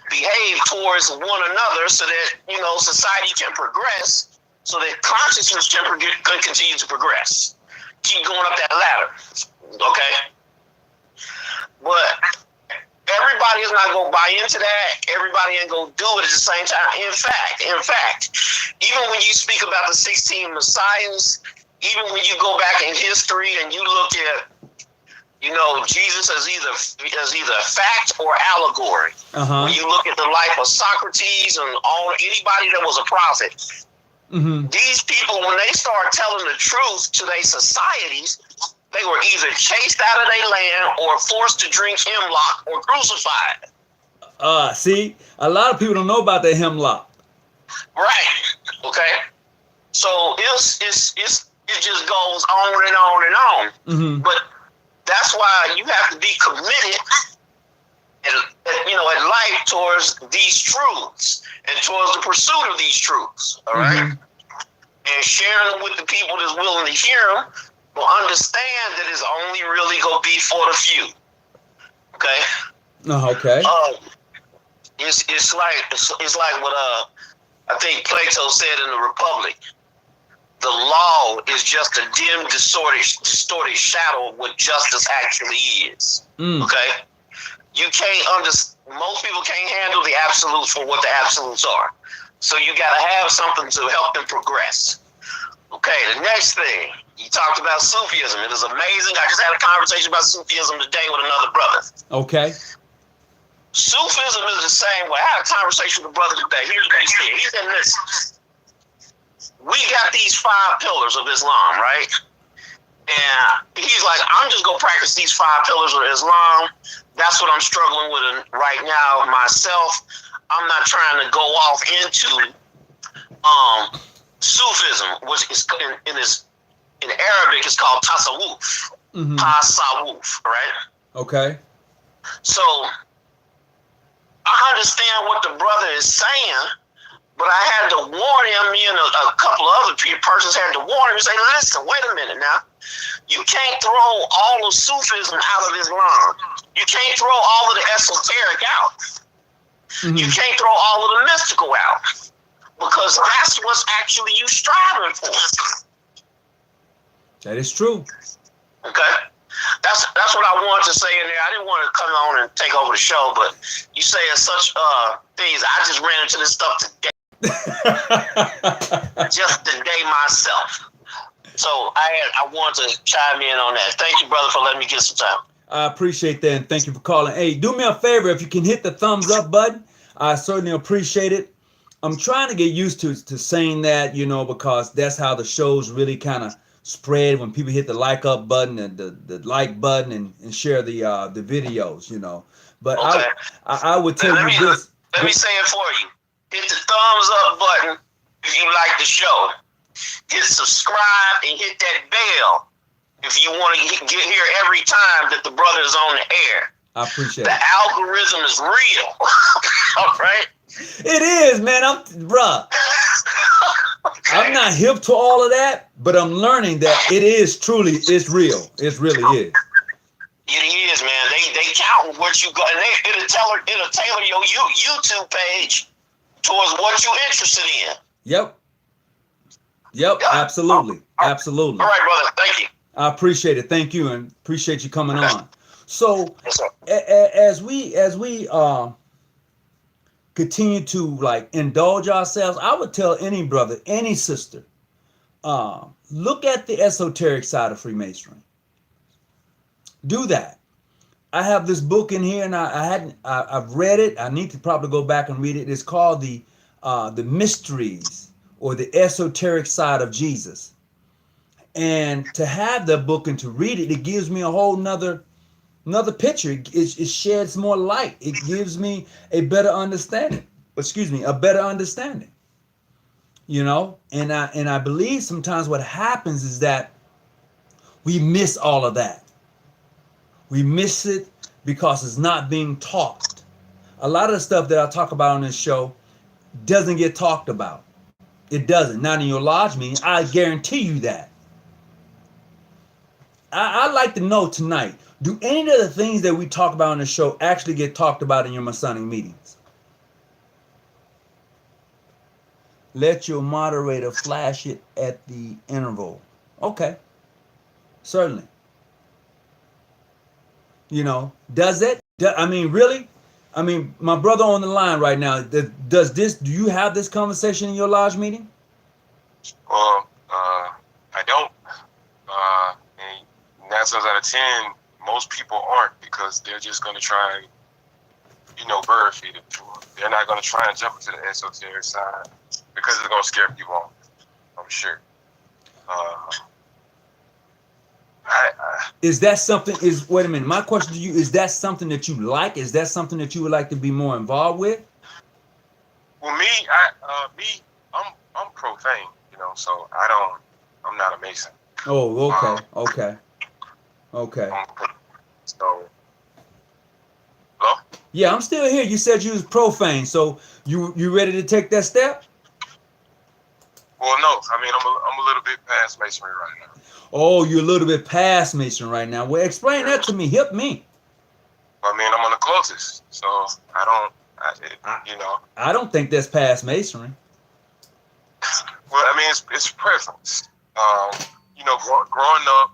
behave towards one another so that, society can progress, so that consciousness can continue to progress. Keep going up that ladder, okay? But everybody is not going to buy into that. Everybody ain't going to do it at the same time. In fact, even when you speak about the 16 messiahs, even when you go back in history and you look at, Jesus as either fact or allegory. When you look at the life of Socrates and anybody that was a prophet, these people, when they start telling the truth to their societies, they were either chased out of their land or forced to drink hemlock or crucified. See, a lot of people don't know about the hemlock. Right. Okay. So it just goes on and on and on. But that's why you have to be committed at life towards these truths and towards the pursuit of these truths. All right. And sharing them with the people that's willing to hear them will understand that it's only really gonna be for the few. Okay. Okay. It's like what I think Plato said in the Republic. The law is just a dim, distorted shadow of what justice actually is. Okay? You can't most people can't handle the absolutes for what the absolutes are. So you got to have something to help them progress. Okay, the next thing, you talked about Sufism. It is amazing. I just had a conversation about Sufism today with another brother. Okay. Sufism is the same way. I had a conversation with a brother today. Here's what he said. He said, listen, we got these 5 pillars of Islam, right? And he's like, I'm just gonna practice these 5 pillars of Islam. That's what I'm struggling with right now myself. I'm not trying to go off into Sufism, which is in Arabic it's called tasawwuf. Mm-hmm. Tasawwuf, right? Okay. So I understand what the brother is saying, but I had to warn him. Me and a couple of other persons had to warn him and say, listen, wait a minute now. You can't throw all of Sufism out of Islam. You can't throw all of the esoteric out. Mm-hmm. You can't throw all of the mystical out, because that's what's actually you striving for. That is true. Okay? That's what I wanted to say in there. I didn't want to come on and take over the show, but you saying such things. I just ran into this stuff today. Just today myself. So I wanted to chime in on that. Thank you, brother, for letting me get some time. I appreciate that, and thank you for calling. Hey, do me a favor, if you can hit the thumbs up button, I certainly appreciate it. I'm trying to get used to saying that, because that's how the shows really kind of spread, when people hit the like up button and the like button and share the videos, But okay. I would tell you this. Let me say it for you. Hit the thumbs up button if you like the show. Hit subscribe and hit that bell if you want to get here every time that the brother is on the air. I appreciate it. The algorithm is real. All right? It is, man. Bruh. Okay. I'm not hip to all of that, but I'm learning that it's real. It really is. It is, man. They count what you got, and it'll tailor your YouTube page towards what you're interested in. Yep. Absolutely. Absolutely. All right, brother. Thank you. I appreciate it. Thank you, and appreciate you coming on. So, as we continue to indulge ourselves, I would tell any brother, any sister, look at the esoteric side of Freemasonry. Do that. I have this book in here, and I've read it. I need to probably go back and read it. It's called the Mysteries, or the Esoteric Side of Jesus. And to have that book and to read it, it gives me a whole nother picture. It sheds more light. It gives me a better understanding. And I believe sometimes what happens is that we miss all of that. We miss it because it's not being taught. A lot of the stuff that I talk about on this show doesn't get talked about. It doesn't. Not in your lodge meeting. I guarantee you that. I'd like to know tonight, do any of the things that we talk about on the show actually get talked about in your Masonic meetings? Let your moderator flash it at the interval. Okay. Certainly. Does it? Really? My brother on the line right now, do you have this conversation in your lodge meeting? Well, I don't. And 9 times out of 10, most people aren't, because they're just going to try and, bird feed it to them. They're not going to try and jump into the esoteric side because it's going to scare people off, I'm sure. Is that something, wait a minute, my question to you, is that something that you like? Is that something that you would like to be more involved with? Well, I'm profane, so I'm not a Mason. Oh, okay. So, hello? Yeah, I'm still here. You said you was profane, so you ready to take that step? Well, no, I'm a little bit past Masonry right now. Oh, you're a little bit past Masonry right now. Well, explain that to me. Help me. I'm on the closest, so I don't think that's past Masonry. Well, it's preference. Growing up,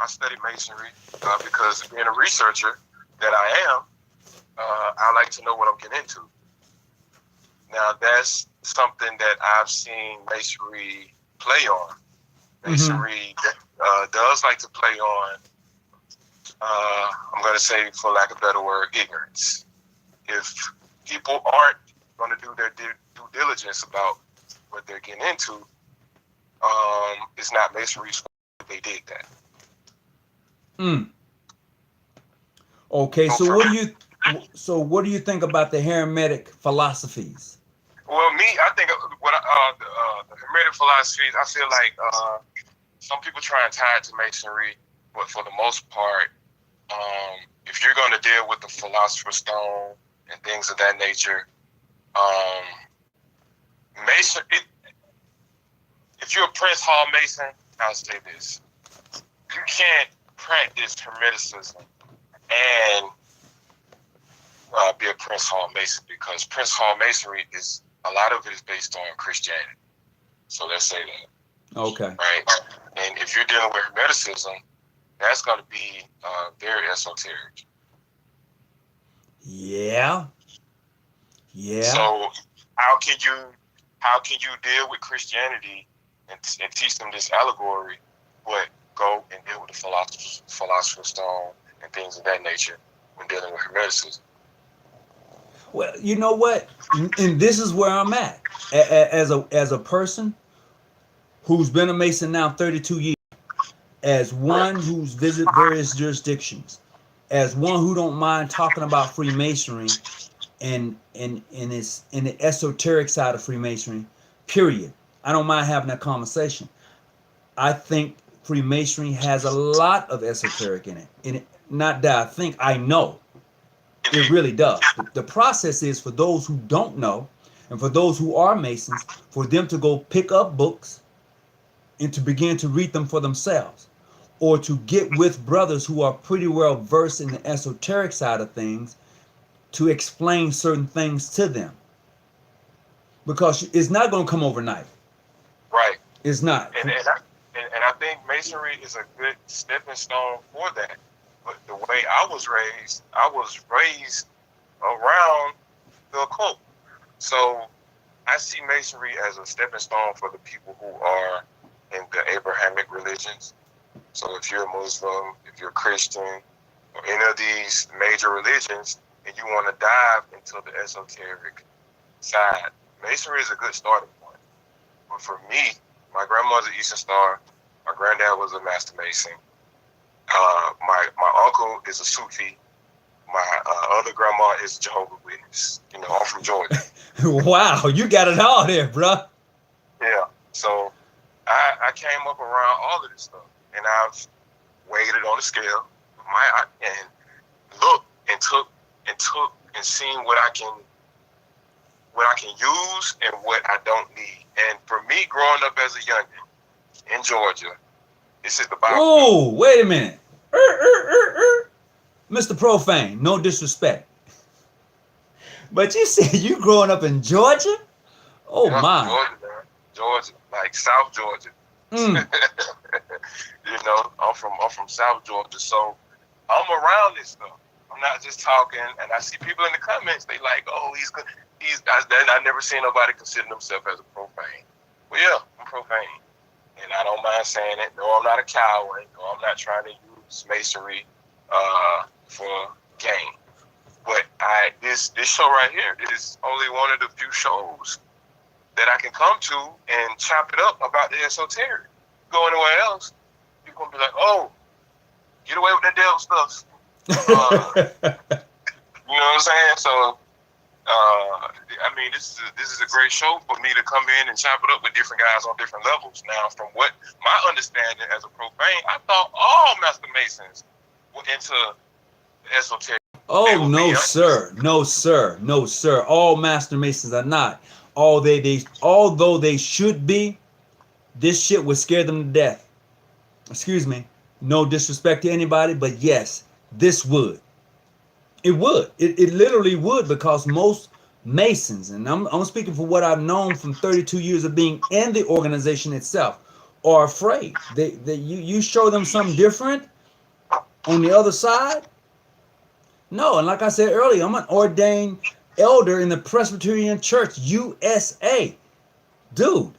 I studied Masonry because being a researcher that I am, I like to know what I'm getting into. Now, that's something that I've seen Masonry play on. Masonry does like to play on, I'm going to say, for lack of a better word, ignorance. If people aren't going to do their due diligence about what they're getting into, it's not Masonry's fault that they did that. Mm. Okay, So so for what do you think about the Hermetic philosophies? well, me, I think the Hermetic philosophies. I feel like some people try and tie it to Masonry, but for the most part, if you're going to deal with the Philosopher's Stone and things of that nature, um, Mason. If you're a Prince Hall Mason, I'll say this: you can't practice Hermeticism and be a Prince Hall Mason, because Prince Hall Masonry is a lot of it is based on Christianity. So let's say that, Okay. right? And if you're dealing with Hermeticism, that's going to be very esoteric. Yeah. Yeah. So how can you deal with Christianity and teach them this allegory, but go and deal with the philosopher's stone and things of that nature when dealing with Hermeticism? Well, you know what? And this is where I'm at. As a person who's been a Mason now 32 years, as one who's visited various jurisdictions, as one who don't mind talking about Freemasonry and it's in the esoteric side of Freemasonry, period. I don't mind having that conversation. I think Freemasonry has a lot of esoteric in it. Not that I think, I know. It really does. The process is for those who don't know and for those who are Masons, for them to go pick up books and to begin to read them for themselves, or to get with brothers who are pretty well versed in the esoteric side of things to explain certain things to them. Because it's not going to come overnight. Right. It's not. And I think Masonry is a good stepping stone for that. But the way I was raised around the occult. So I see Masonry as a stepping stone for the people who are in the Abrahamic religions. So if you're a Muslim, if you're a Christian, or any of these major religions, and you want to dive into the esoteric side, Masonry is a good starting point. But for me, my grandmother's an Eastern Star. My granddad was a Master Mason. My uncle is a Sufi. My other grandma is a Jehovah's Witness. You know, I'm from Georgia. Wow, you got it all there, bruh. Yeah. So I came up around all of this stuff, and I've weighed it on the scale, and looked and seen what I can use and what I don't need. And for me, growing up as a youngin in Georgia, this is the Bible. Oh, wait a minute. Mr. Profane, no disrespect. But you said you growing up in Georgia? Oh, Yeah, my. Georgia, man. Georgia, like South Georgia. Mm. You know, I'm from South Georgia, so I'm around this stuff. I'm not just talking, and I see people in the comments. They like, oh, he's good. I never seen nobody consider themselves as a profane. Well, yeah, I'm profane, and I don't mind saying it. No, I'm not a coward. No, I'm not trying to use Masonry for gain. But this show right here is only one of the few shows that I can come to and chop it up about the esoteric. Go anywhere else, you're gonna be like, oh, get away with that devil stuff. You know what I'm saying? So, I mean, this is a great show for me to come in and chop it up with different guys on different levels. Now, from what my understanding as a profane, I thought all Master Masons were into esoteric. Oh, no, sir. No, sir. No, sir. All Master Masons are not. Although they should be, this shit would scare them to death. Excuse me. No disrespect to anybody, but yes, this would. It would. It literally would, because most Masons, and I'm speaking for what I've known from 32 years of being in the organization itself, are afraid. You show them something different on the other side. No, and like I said earlier, I'm an ordained elder in the Presbyterian Church USA. Dude,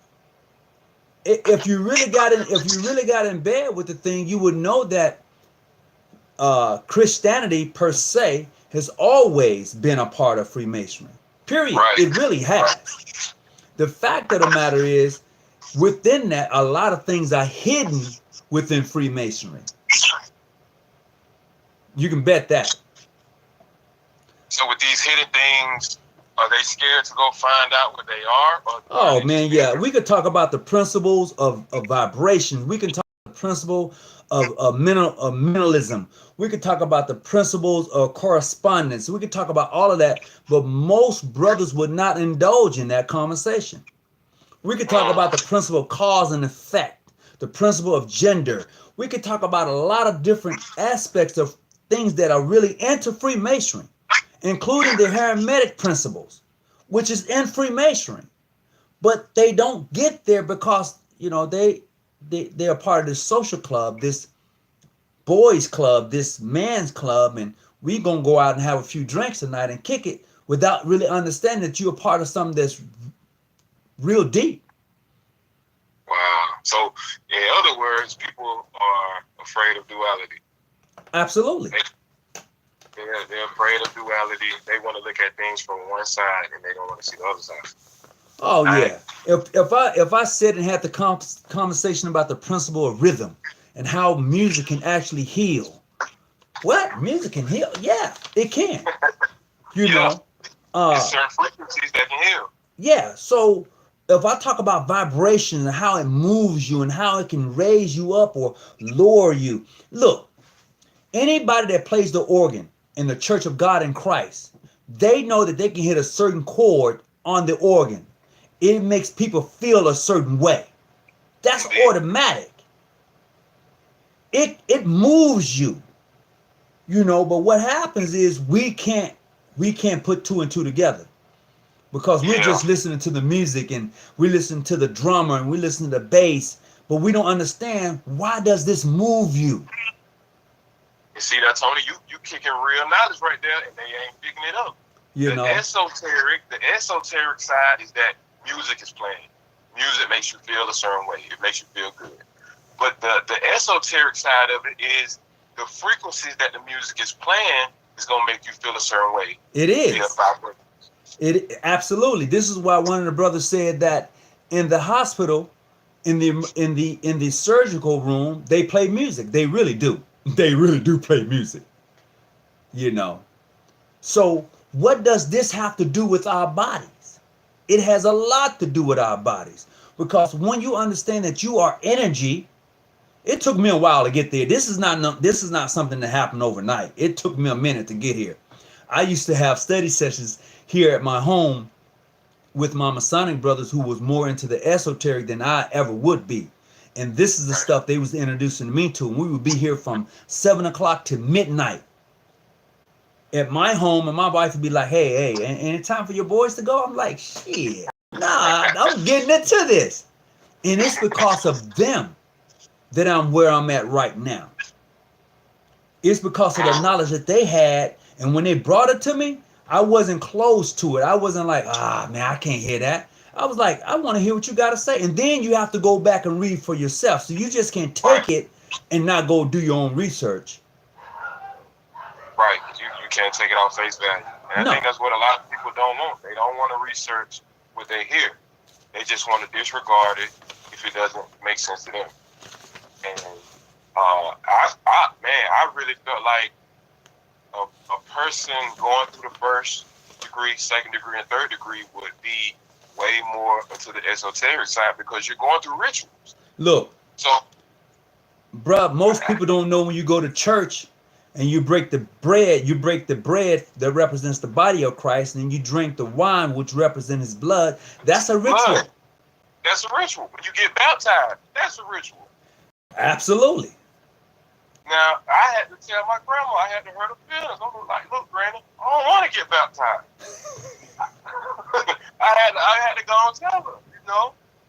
if you really got in bed with the thing, you would know that Christianity per se has always been a part of Freemasonry. Period. Right. It really has. The fact of the matter is, within that, a lot of things are hidden within Freemasonry. You can bet that. So with these hidden things, are they scared to go find out what they are, or are Oh they just man, being yeah. We could talk about the principles of vibration. We can talk about the principle of mentalism. We could talk about the principles of correspondence. We could talk about all of that, but most brothers would not indulge in that conversation. We could talk about the principle of cause and effect, the principle of gender. We could talk about a lot of different aspects of things that are really into Freemasonry, including the Hermetic principles, which is in Freemasonry. But they don't get there because they're part of this social club, this boys club, this man's club, and we gonna go out and have a few drinks tonight and kick it without really understanding that you're a part of something that's real deep. Wow. So, in other words, people are afraid of duality. Absolutely. They're afraid of duality. They want to look at things from one side, and they don't want to see the other side. Oh yeah. If I sit and had the conversation about the principle of rhythm and how music can actually heal. What? Music can heal? Yeah, it can. You Yeah. know. There's certain frequencies that can heal. Yeah. So if I talk about vibration and how it moves you and how it can raise you up or lower you, look, anybody that plays the organ in the Church of God in Christ, they know that they can hit a certain chord on the organ. It makes people feel a certain way. That's automatic. It moves you, but what happens is we can't put two and two together because we're just listening to the music and we listen to the drummer and we listen to the bass, but we don't understand why does this move you. You see that, Tony? You kicking real knowledge right there, and they ain't picking it up. The esoteric side is that music is playing. Music makes you feel a certain way. It makes you feel good. But the esoteric side of it is the frequencies that the music is playing is gonna make you feel a certain way. It is. It absolutely. This is why one of the brothers said that in the hospital, in the surgical room, they play music. They really do. They really do play music. So what does this have to do with our bodies? It has a lot to do with our bodies because when you understand that you are energy, it took me a while to get there. This is not something that happened overnight. It took me a minute to get here. I used to have study sessions here at my home with my Masonic brothers who was more into the esoteric than I ever would be. And this is the stuff they was introducing me to. And we would be here from 7 o'clock to midnight at my home, and my wife would be like, hey, ain't it time for your boys to go? I'm like, shit, nah, I'm getting into this. And it's because of them that I'm where I'm at right now. It's because of the knowledge that they had, and when they brought it to me, I wasn't close to it. I wasn't like, man, I can't hear that. I was like, I want to hear what you got to say. And then you have to go back and read for yourself. So you just can't take it and not go do your own research. Right. You can't take it off face value. And I think that's what a lot of people don't want. They don't want to research what they hear. They just want to disregard it if it doesn't make sense to them. And I really felt like a person going through the first degree, second degree, and third degree would be way more into the esoteric side because you're going through rituals. Look, so, bruh, most people don't know when you go to church and you break the bread that represents the body of Christ, and you drink the wine which represents his blood. That's a ritual. That's a ritual. When you get baptized, that's a ritual. Absolutely. Now, I had to tell my grandma, I had to hurt her feelings. I'm like, look, Granny, I don't want to get baptized. I had to go and tell her,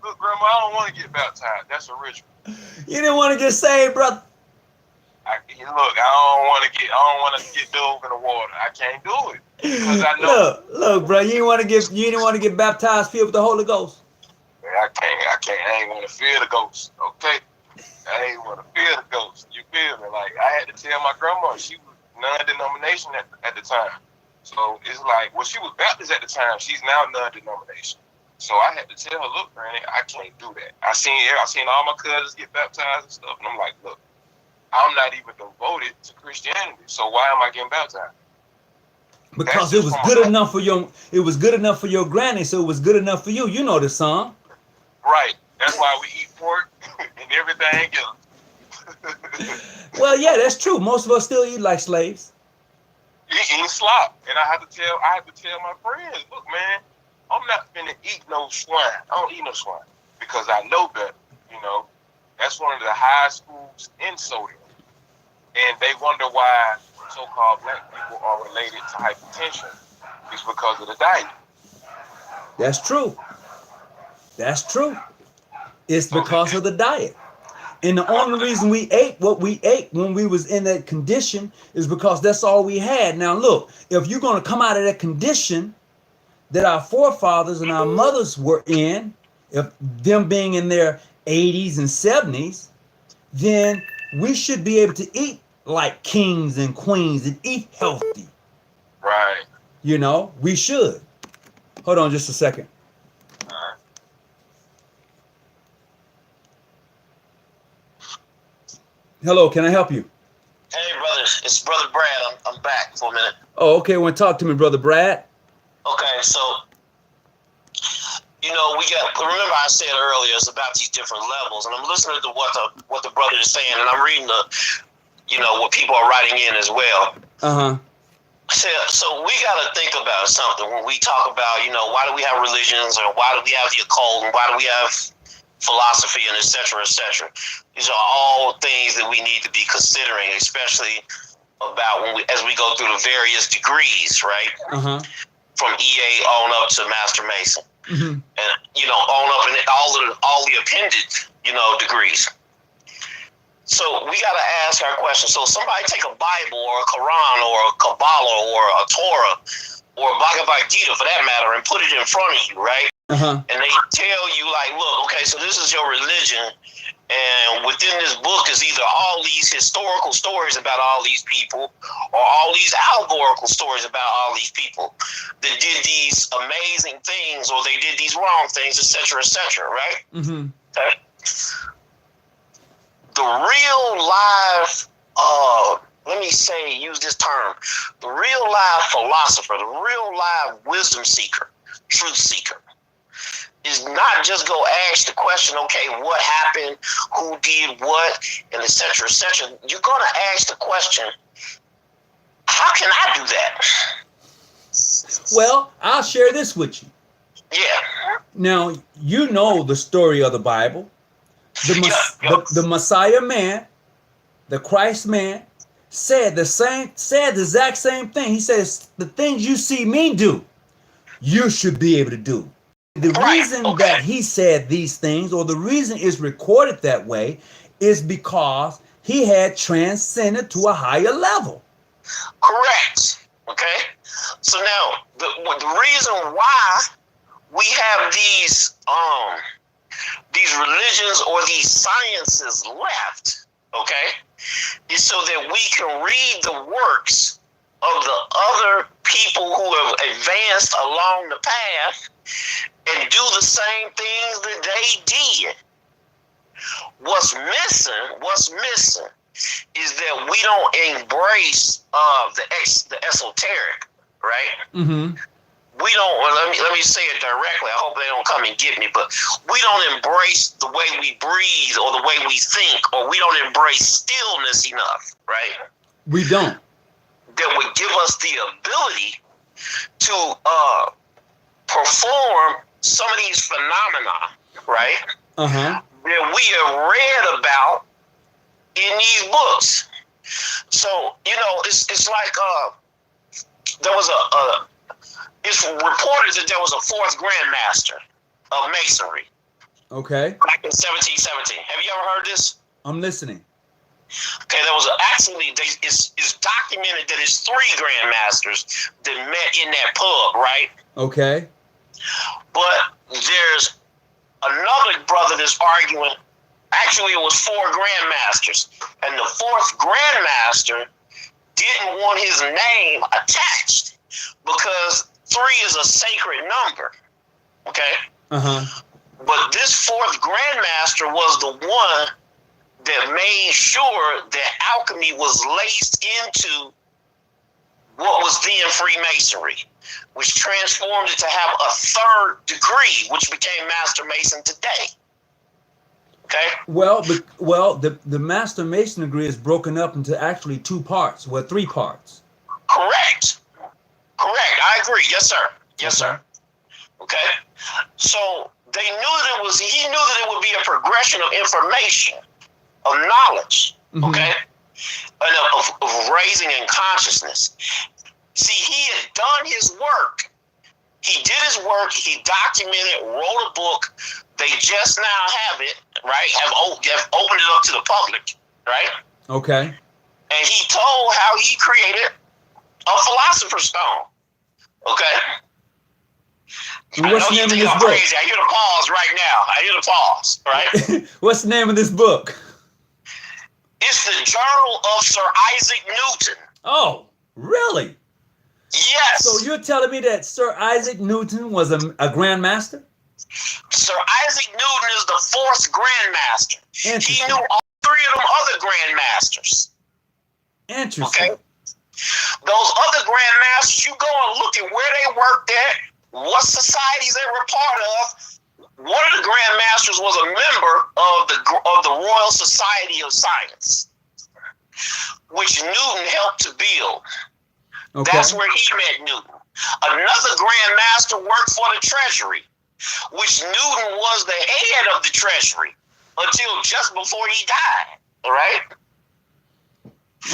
look, Grandma, I don't want to get baptized. That's a ritual. You didn't want to get saved, brother. I don't want to get dove in the water. I can't do it because I know. Look, bro, you didn't want to get baptized, filled with the Holy Ghost. I can't. I ain't want to feel the ghost. Okay. I ain't want to feel the ghost. You feel me? Like, I had to tell my grandma, she was non-denomination at the time. So it's like, well, she was Baptist at the time. She's now non-denomination. So I had to tell her, look, Granny, I can't do that. I seen all my cousins get baptized and stuff, and I'm like, look, I'm not even devoted to Christianity. So why am I getting baptized? Because it was good enough for your granny, so it was good enough for you. You know the song. Right. That's why we eat pork and everything else. Well, yeah, that's true. Most of us still eat like slaves. Eating slop. And I have to tell my friends, look, man, I'm not finna eat no swine. I don't eat no swine. Because I know better, you know. That's one of the high schools in sodium. And they wonder why so-called black people are related to hypertension. It's because of the diet. That's true. That's true. It's because of the diet. And the only reason we ate what we ate when we was in that condition is because that's all we had. Now look, if you're going to come out of that condition that our forefathers and our mothers were in, if them being in their 80s and 70s, then we should be able to eat like kings and queens and eat healthy. Right. You know, we should. Hold on just a second. Hello, can I help you? Hey, brother, it's Brother Brad. I'm back for a minute. Oh, okay. Want to talk to me, Brother Brad? Okay, so, you know, remember I said earlier, it's about these different levels, and I'm listening to what the brother is saying, and I'm reading what people are writing in as well. Uh-huh. So we got to think about something when we talk about, why do we have religions, or why do we have the occult, and why do we have philosophy, and et cetera, et cetera. These are all things that we need to be considering, especially about as we go through the various degrees, right? Uh-huh. From EA on up to Master Mason, mm-hmm. and on up in all the appended degrees. So we got to ask our question. So somebody take a Bible or a Quran or a Kabbalah or a Torah or a Bhagavad Gita for that matter and put it in front of you, right? Uh-huh. And they tell you like, look, okay, so this is your religion, and within this book is either all these historical stories about all these people or all these allegorical stories about all these people that did these amazing things or they did these wrong things, et cetera, right? Mm-hmm. Okay. The real live, use this term, the real live philosopher, the real live wisdom seeker, truth seeker, is not just go ask the question, okay, what happened, who did what, and et cetera, et cetera. You're going to ask the question, how can I do that? Well, I'll share this with you. Yeah. Now, you know the story of the Bible. The Messiah man, the Christ man, said the exact same thing. He says, the things you see me do, you should be able to do. The reason that he said these things, or the reason it's recorded that way, is because he had transcended to a higher level. Correct. Okay. So now the reason why we have these religions or these sciences left, okay, is so that we can read the works of the other people who have advanced along the path and do the same things that they did. What's missing is that we don't embrace the esoteric, right? Mm-hmm. We don't. Let me say it directly. I hope they don't come and get me, but we don't embrace the way we breathe or the way we think, or we don't embrace stillness enough, right? We don't. That would give us the ability to perform some of these phenomena, right? Uh-huh. That we have read about in these books. So, it's like there was it's reported that there was a fourth grandmaster of masonry. Okay. Back in 1717. Have you ever heard this? I'm listening. Okay, there was it's documented that it's three grandmasters that met in that pub, right? Okay. But there's another brother that's arguing. Actually, it was four grandmasters, and the fourth grandmaster didn't want his name attached because 3 is a sacred number. Okay. Uh-huh. But this fourth grandmaster was the one that made sure that alchemy was laced into what was then Freemasonry, which transformed it to have a third degree, which became Master Mason today. Okay. Well, the Master Mason degree is broken up into actually two parts, well, three parts. Correct. I agree. Yes, sir. Yes, Okay. sir. Okay. So he knew that it would be a progression of information, of knowledge, Mm-hmm. okay, and of raising in consciousness. See, he had done his work. He did his work. He documented, wrote a book. They just now have it, right? Have opened it up to the public, right? Okay. And he told how he created a philosopher's stone. Okay. And what's the name of this I'm book? crazy. I hear the pause right now. I hear the pause, right? What's the name of this book? It's the Journal of Sir Isaac Newton. Oh, really? Yes. So you're telling me that Sir Isaac Newton was a grandmaster? Sir Isaac Newton is the fourth grandmaster. He Interesting. knew all three of them other grandmasters. Interesting. Okay. Those other grandmasters, you go and look at where they worked at, what societies they were part of. One of the grandmasters was a member of the Royal Society of Science, which Newton helped to build. Okay. That's where he met Newton. Another grandmaster worked for the Treasury, which Newton was the head of the Treasury until just before he died. All right.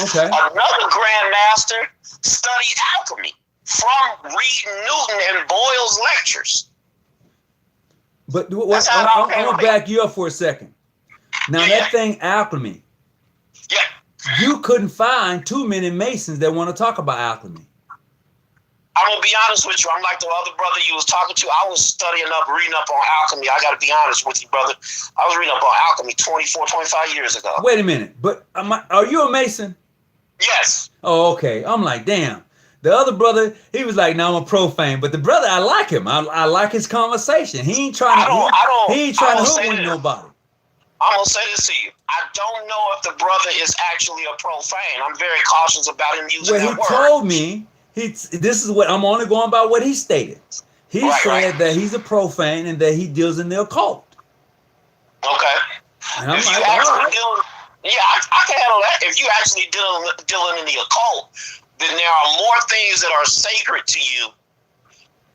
Okay. Another grandmaster studied alchemy from reading Newton and Boyle's lectures. But That's how I'm alchemy- going to back you up for a second. Now, Yeah. that thing, alchemy, Yeah. you couldn't find too many Masons that want to talk about alchemy. I'm gonna be honest with you. I'm like the other brother you was talking to. I was studying up, reading up on alchemy. I got to be honest with you, brother. I was reading up on alchemy 24, 25 years ago. Wait a minute. But are you a Mason? Yes. Oh, okay. I'm like, damn. The other brother, he was like, no, I'm a profane. But the brother, I like him. I like his conversation. He ain't trying to. He ain't trying to hook with nobody. I'm gonna say this to you. I don't know if the brother is actually a profane. I'm very cautious about him using Well, that he word. told me. This is what I'm only going by what he stated. He said that he's a profane and that he deals in the occult. Okay. And I'm If like, you all actually right. I can handle that. If you actually dealing in the occult, then there are more things that are sacred to you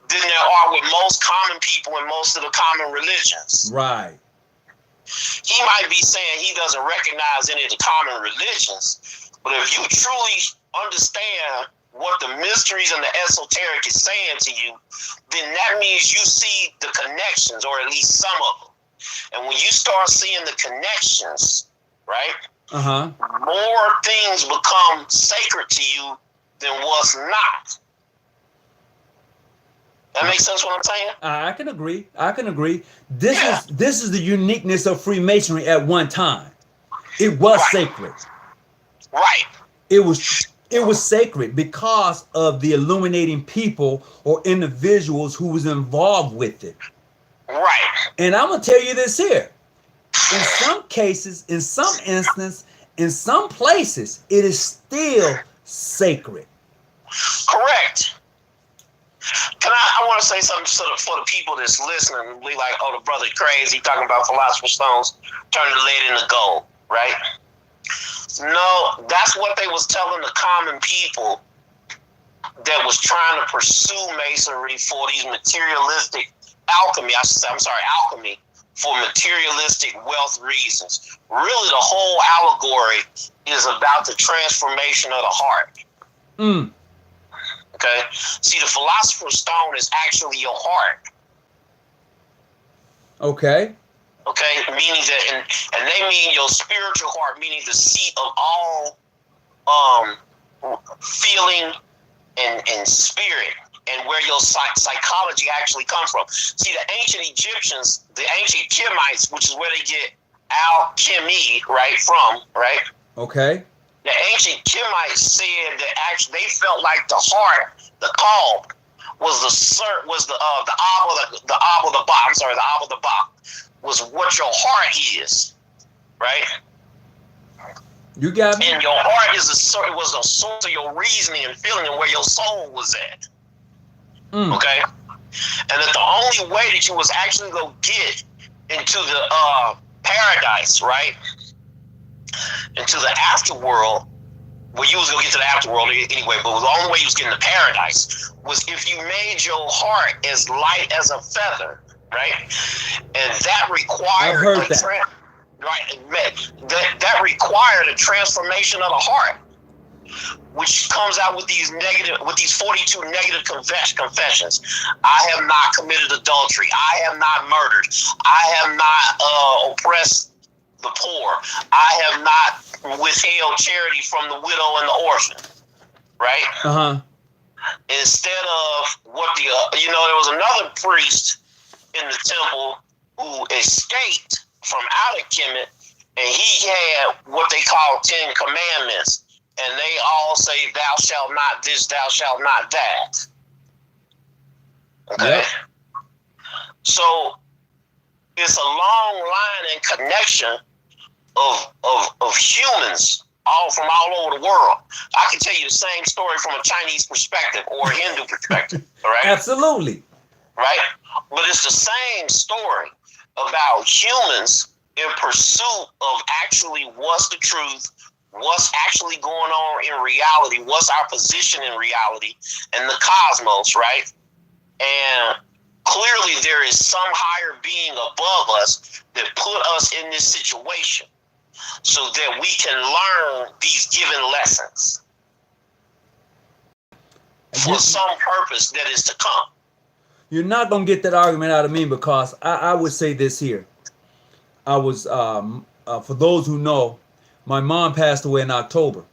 than there are with most common people in most of the common religions. Right. He might be saying he doesn't recognize any of the common religions, but if you truly understand what the mysteries and the esoteric is saying to you, then that means you see the connections, or at least some of them. And when you start seeing the connections, right, more things become sacred to you than what's not. That makes sense what I'm saying? I can agree. This is the uniqueness of Freemasonry at one time. It was sacred. Right. It was sacred because of the illuminating people or individuals who was involved with it. Right. And I'm going to tell you this here. In some cases, in some instances, in some places, it is still sacred. Correct. I want to say something for the people that's listening and be like, oh, the brother crazy, talking about philosopher's stones, turn the lead into gold, right? No, that's what they was telling the common people that was trying to pursue Masonry for these materialistic alchemy for materialistic wealth reasons. Really, the whole allegory is about the transformation of the heart. Okay? See, the philosopher's stone is actually your heart. Okay. Okay? Meaning that, and they mean your spiritual heart, meaning the seat of all feeling and spirit, and where your psychology actually comes from. See, the ancient Egyptians, the ancient Kemites, which is where they get alchemy, right, from, right? Okay. The ancient Kemites said that actually they felt like the heart, the qalb, was the ab of the ba was what your heart is, right? You got me. And your heart was a source of your reasoning and feeling and where your soul was at. Okay? And that the only way that you was actually going to get into the paradise, right? Into the afterworld, well, you was going to get to the afterworld anyway, but the only way you was getting to paradise was if you made your heart as light as a feather, right? And that required that required a transformation of the heart, which comes out with these 42 negative confessions. I have not committed adultery. I have not murdered. I have not oppressed the poor. I have not withheld charity from the widow and the orphan. Right? Instead of what there was another priest in the temple who escaped from out of Kemet, and he had what they call 10 commandments. And they all say, thou shalt not this, thou shalt not that. Okay? Yep. So it's a long line and connection of humans from all over the world. I can tell you the same story from a Chinese perspective or a Hindu perspective. Right? Absolutely. Right? But it's the same story about humans in pursuit of actually what's the truth, what's actually going on in reality, what's our position in reality and the cosmos, right? And clearly there is some higher being above us that put us in this situation so that we can learn these given lessons for some purpose that is to come. You're not going to get that argument out of me because I would say this here. I was, for those who know, my mom passed away in October.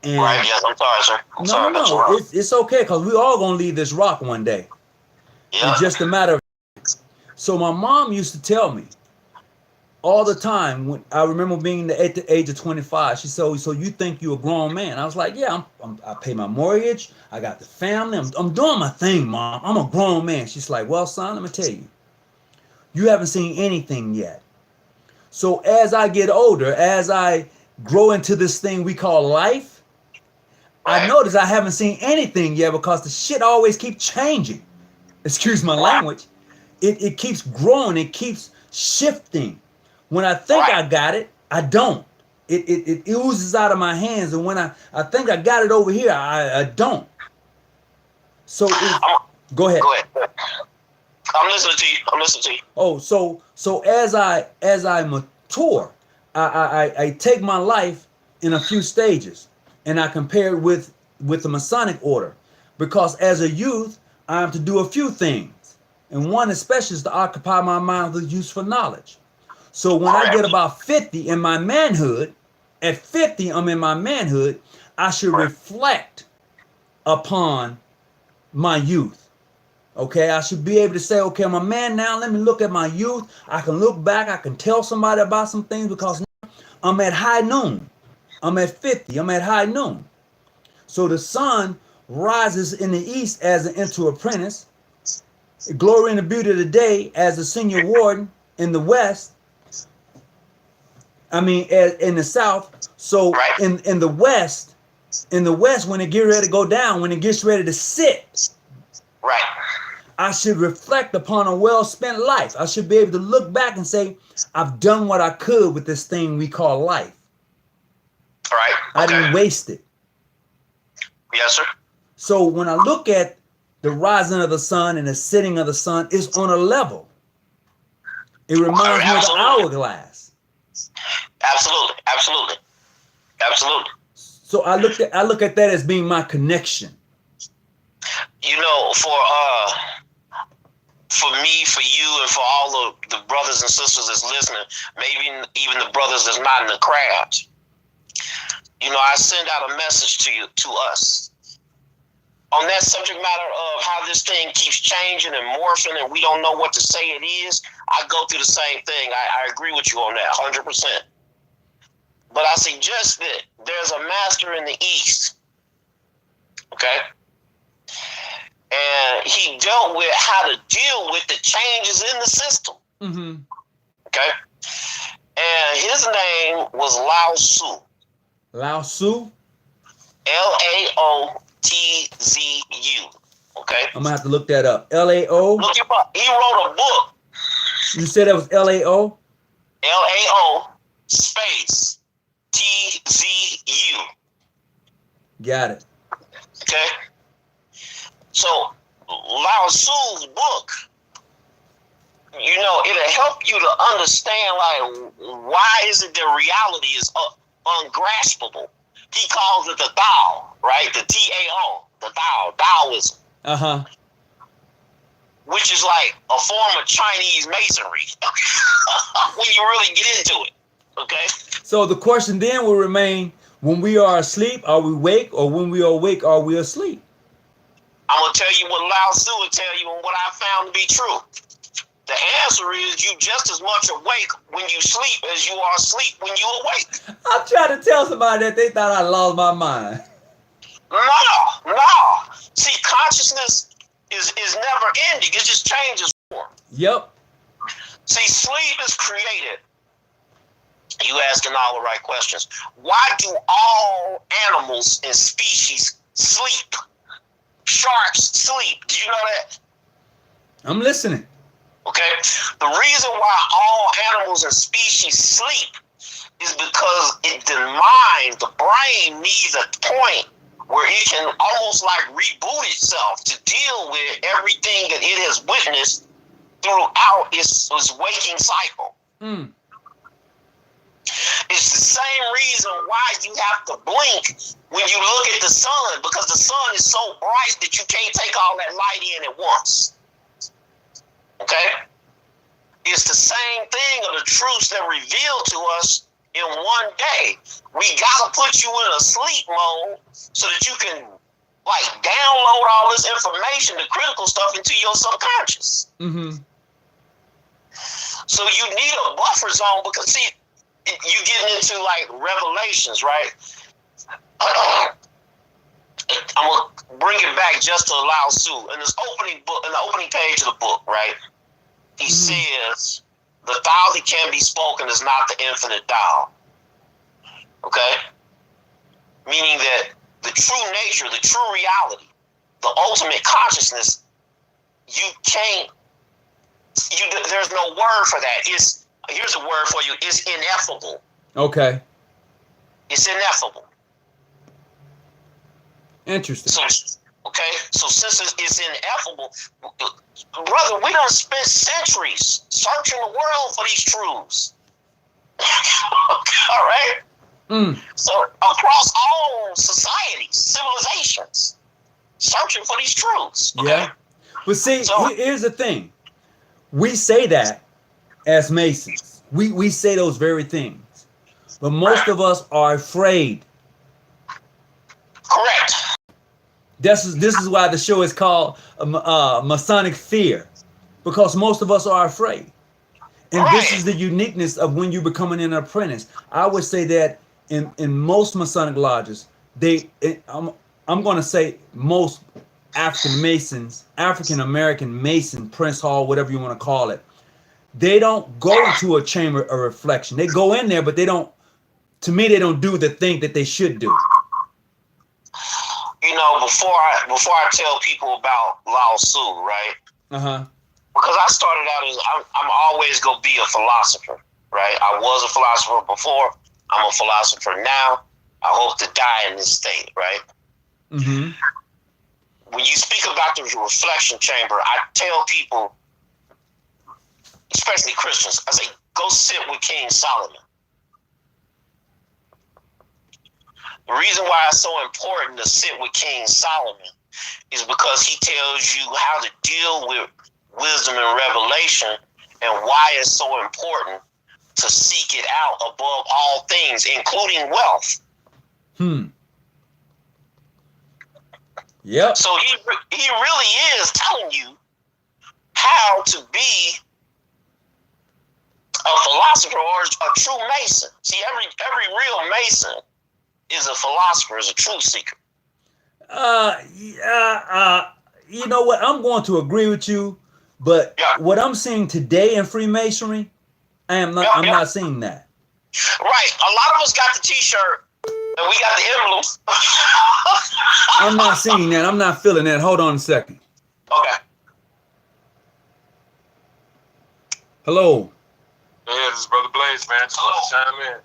And right, yes, I'm sorry, sir. I'm sorry. No, it's okay because we all going to leave this rock one day. Yeah. It's just a matter of... So my mom used to tell me all the time, when I remember being at the age of 25, she said, so you think you're a grown man? I was like, yeah, I pay my mortgage. I got the family. I'm doing my thing, Mom. I'm a grown man. She's like, well, son, let me tell you, you haven't seen anything yet. So as I get older, as I grow into this thing we call life, I notice I haven't seen anything yet because the shit always keeps changing. Excuse my language. It keeps growing. It keeps shifting. When I think I got it, I don't. It oozes out of my hands. And when I think I got it over here, I don't. So go ahead. Go ahead. I'm listening to you. Oh, so as I mature, I take my life in a few stages, and I compare it with the Masonic order, because as a youth, I am to do a few things, and one especially is to occupy my mind with useful knowledge. So when I get about 50 in my manhood, at 50 I'm in my manhood, I should reflect upon my youth. Okay, I should be able to say, okay, I'm a man now. Let me look at my youth. I can look back. I can tell somebody about some things because now I'm at high noon. I'm at 50. I'm at high noon. So the sun rises in the east as an intern apprentice. Glory and the beauty of the day as a senior warden in the west. I mean, in the south. So in the west, when it gets ready to go down, when it gets ready to sit, I should reflect upon a well-spent life. I should be able to look back and say, I've done what I could with this thing we call life. I didn't waste it. Yes, sir. So when I look at the rising of the sun and the setting of the sun, it's on a level. It reminds me of the hourglass. Absolutely. So I look at that as being my connection. You know, for me, for you, and for all the brothers and sisters that's listening, maybe even the brothers that's not in the craft, you know, I send out a message to us on that subject matter of how this thing keeps changing and morphing and we don't know what to say it is. I go through the same thing. I agree with you on that 100%. But I suggest that there's a master in the East, okay? And he dealt with how to deal with the changes in the system. Mm-hmm. Okay? And his name was Lao Tzu. Lao Tzu. Laotzu. Okay. I'm gonna have to look that up. L-A-O. Look him up. He wrote a book. You said that was L-A-O? Lao space Tzu. Got it. Okay. So Lao Tzu's book, it'll help you to understand like why is it that reality is ungraspable. He calls it the Tao, right? The Tao, the Tao, Taoism. Uh-huh. Which is like a form of Chinese masonry when you really get into it. Okay? So the question then will remain, when we are asleep, are we awake? Or when we are awake, are we asleep? I'm going to tell you what Lao Tzu will tell you and what I found to be true. The answer is you just as much awake when you sleep as you are asleep when you awake. I'm trying to tell somebody that they thought I lost my mind. No. See, consciousness is never ending. It just changes form. Yep. See, sleep is created. You asking all the right questions. Why do all animals and species sleep? Sharks sleep. Do you know that? I'm listening. Okay. The reason why all animals and species sleep is because the brain needs a point where it can almost like reboot itself to deal with everything that it has witnessed throughout its waking cycle. Mm. It's the same reason why you have to blink when you look at the sun, because the sun is so bright that you can't take all that light in at once. Okay? It's the same thing of the truths that revealed to us in one day. We gotta put you in a sleep mode so that you can like download all this information, the critical stuff, into your subconscious. Mm-hmm. So you need a buffer zone because see, you getting into like revelations, right? I'm gonna bring it back just to Lao Tzu in this opening book, in the opening page of the book, right? He says, the Tao that can be spoken is not the infinite Tao. Okay? Meaning that the true nature, the true reality, the ultimate consciousness, there's no word for that. Here's a word for you. It's ineffable. Okay. It's ineffable. Interesting. So since it's ineffable, brother, we done spent centuries searching the world for these truths. All right? Mm. So across all societies, civilizations, searching for these truths. Okay? Yeah. But see, here's the thing. We say that as Masons. We say those very things. But most of us are afraid. Correct. This is why the show is called Masonic Fear. Because most of us are afraid. And this is the uniqueness of when you're becoming an apprentice. I would say that in most Masonic lodges, I'm going to say most African American Mason, Prince Hall, whatever you want to call it, they don't go to a chamber of reflection. They go in there, but they don't do the thing that they should do. Before I tell people about Lao Tzu, right? Uh-huh. Because I started out as I'm always gonna be a philosopher, right? I was a philosopher before. I'm a philosopher now. I hope to die in this state, right? Mm-hmm. When you speak about the reflection chamber, I tell people, especially Christians, I say, go sit with King Solomon. The reason why it's so important to sit with King Solomon is because he tells you how to deal with wisdom and revelation and why it's so important to seek it out above all things, including wealth. Yep. So he really is telling you how to be a philosopher or a true Mason. See, every real Mason is a philosopher, is a truth seeker. You know what? I'm going to agree with you, but what I'm seeing today in Freemasonry, I'm not seeing that. Right. A lot of us got the T-shirt. And we got the emblem. I'm not seeing that. I'm not feeling that. Hold on a second. Okay. Hello. Yeah, this is Brother Blaze, man. Just want to chime in.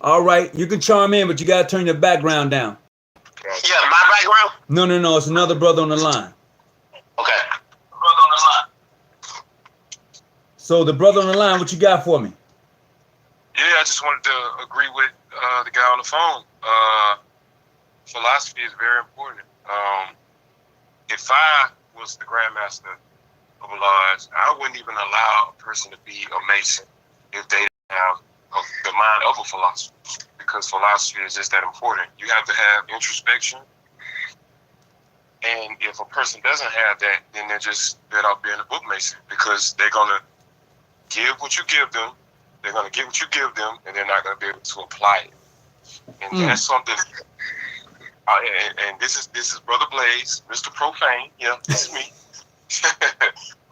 All right, you can chime in, but you gotta turn your background down. Yeah, my background? No. It's another brother on the line. Okay. Brother on the line. So the brother on the line, what you got for me? Yeah, I just wanted to agree with the guy on the phone. Philosophy is very important. If I was the Grandmaster of a lodge, I wouldn't even allow a person to be a Mason if they didn't have the mind of a philosopher, because philosophy is just that important. You have to have introspection, and if a person doesn't have that, then they're just better off being a book Mason, because they're going to give what you give them, they're going to get what you give them, and they're not going to be able to apply it. And that's something. And this is Brother Blaze, Mr. Profane. Yeah, this is me.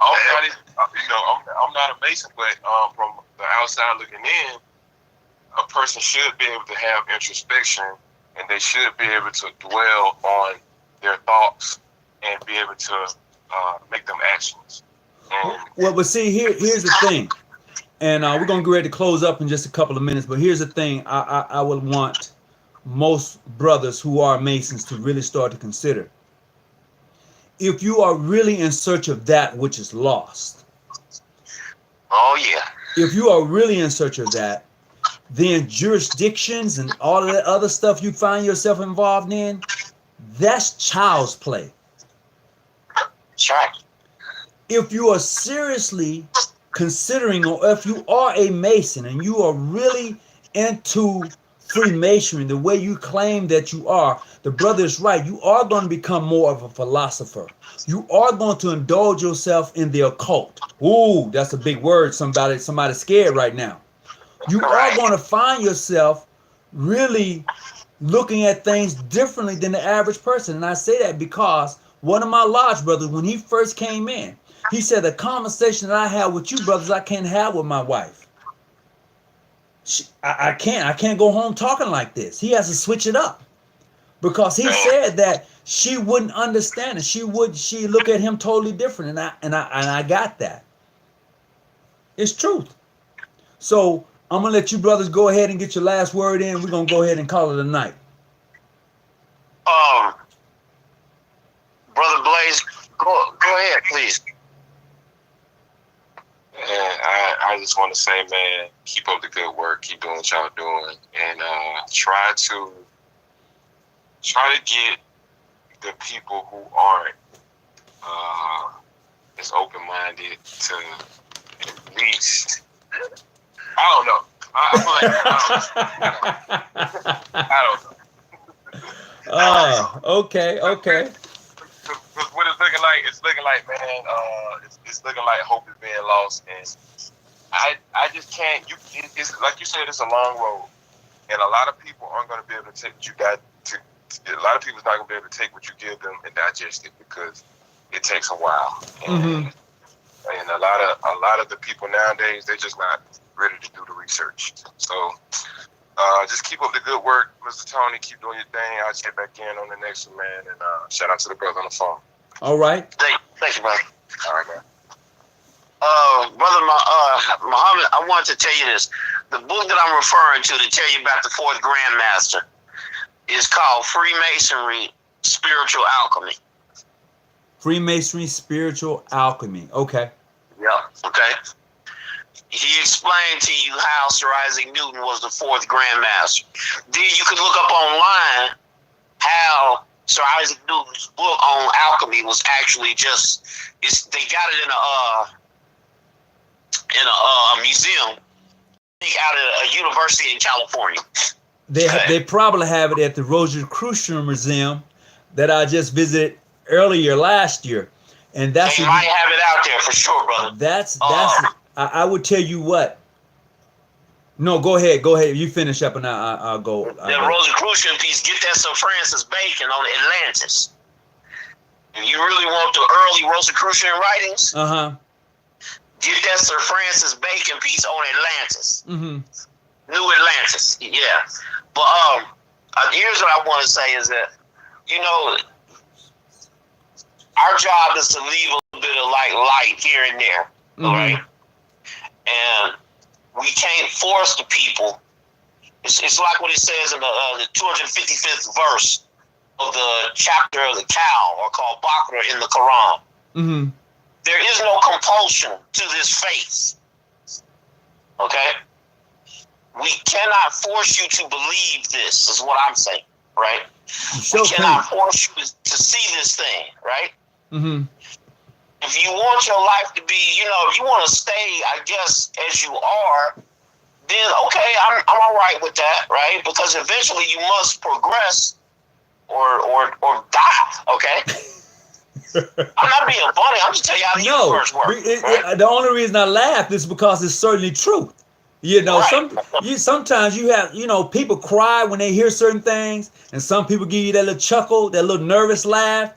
I'm not a Mason, but from the outside looking in, a person should be able to have introspection, and they should be able to dwell on their thoughts and be able to make them actions. Well, but see, here's the thing, and we're gonna get ready to close up in just a couple of minutes. But here's the thing: I would want most brothers who are Masons to really start to consider. If you are really in search of that which is lost, oh yeah. If you are really in search of that, then jurisdictions and all of that other stuff you find yourself involved in, that's child's play. That's right. If you are seriously considering, or if you are a Mason and you are really into Freemasonry the way you claim that you are, the brother is right. You are going to become more of a philosopher. You are going to indulge yourself in the occult. Ooh, that's a big word. Somebody's scared right now. You are going to find yourself really looking at things differently than the average person. And I say that because one of my lodge brothers, when he first came in, he said, the conversation that I have with you brothers, I can't have with my wife. I can't go home talking like this. He has to switch it up, because he said that she wouldn't understand it. She look at him totally different, and I got that. It's truth. So I'm gonna let you brothers go ahead and get your last word in. We're gonna go ahead and call it a night. Brother Blaze, go ahead, please. And I just want to say, man, keep up the good work. Keep doing what y'all doing, and try to get the people who aren't as open-minded to at least. I don't know. I don't know. Okay. Because what it's looking like, man, it's looking like hope is being lost, and I just can't. It's like you said, it's a long road, and a lot of people aren't going to be able to take what you got to. A lot of people's not going to be able to take what you give them and digest it, because it takes a while. And a lot of the people nowadays, they're just not ready to do the research. So just keep up the good work, Mr. Tony. Keep doing your thing. I'll check back in on the next one, man. And shout out to the brother on the phone. All right. Thank you, brother. All right, man. Brother Muhammad, I wanted to tell you this. The book that I'm referring to tell you about the fourth Grandmaster is called Freemasonry Spiritual Alchemy. Freemasonry Spiritual Alchemy. Okay. Yeah. Okay. He explained to you how Sir Isaac Newton was the fourth Grandmaster. Then you can look up online how Sir Isaac Newton's book on alchemy was actually just. They got it in a museum out of a university in California. They probably have it at the Rosicrucian Museum that I just visited earlier last year, and that's they might have it out there for sure, brother. That's I would tell you what. No, go ahead. You finish up, and I'll go. The Rosicrucian piece. Get that Sir Francis Bacon on Atlantis. If you really want the early Rosicrucian writings, get that Sir Francis Bacon piece on Atlantis. New Atlantis. Yeah. But here's what I want to say is that, our job is to leave a bit of light here and there. Mm-hmm. All right. And we can't force the people. It's like what it says in the 255th verse of the chapter of the cow, or called Bakra in the Quran. Mm-hmm. There is no compulsion to this faith. Okay? We cannot force you to believe this, is what I'm saying, right? We cannot force you to see this thing, right? Mm-hmm. If you want your life to be, if you want to stay, I guess, as you are, then okay, I'm all right with that, right? Because eventually you must progress or die, okay? I'm not being funny. I'm just telling you how the universe works. Right? The only reason I laugh is because it's certainly truth. Right. Sometimes you have, people cry when they hear certain things, and some people give you that little chuckle, that little nervous laugh.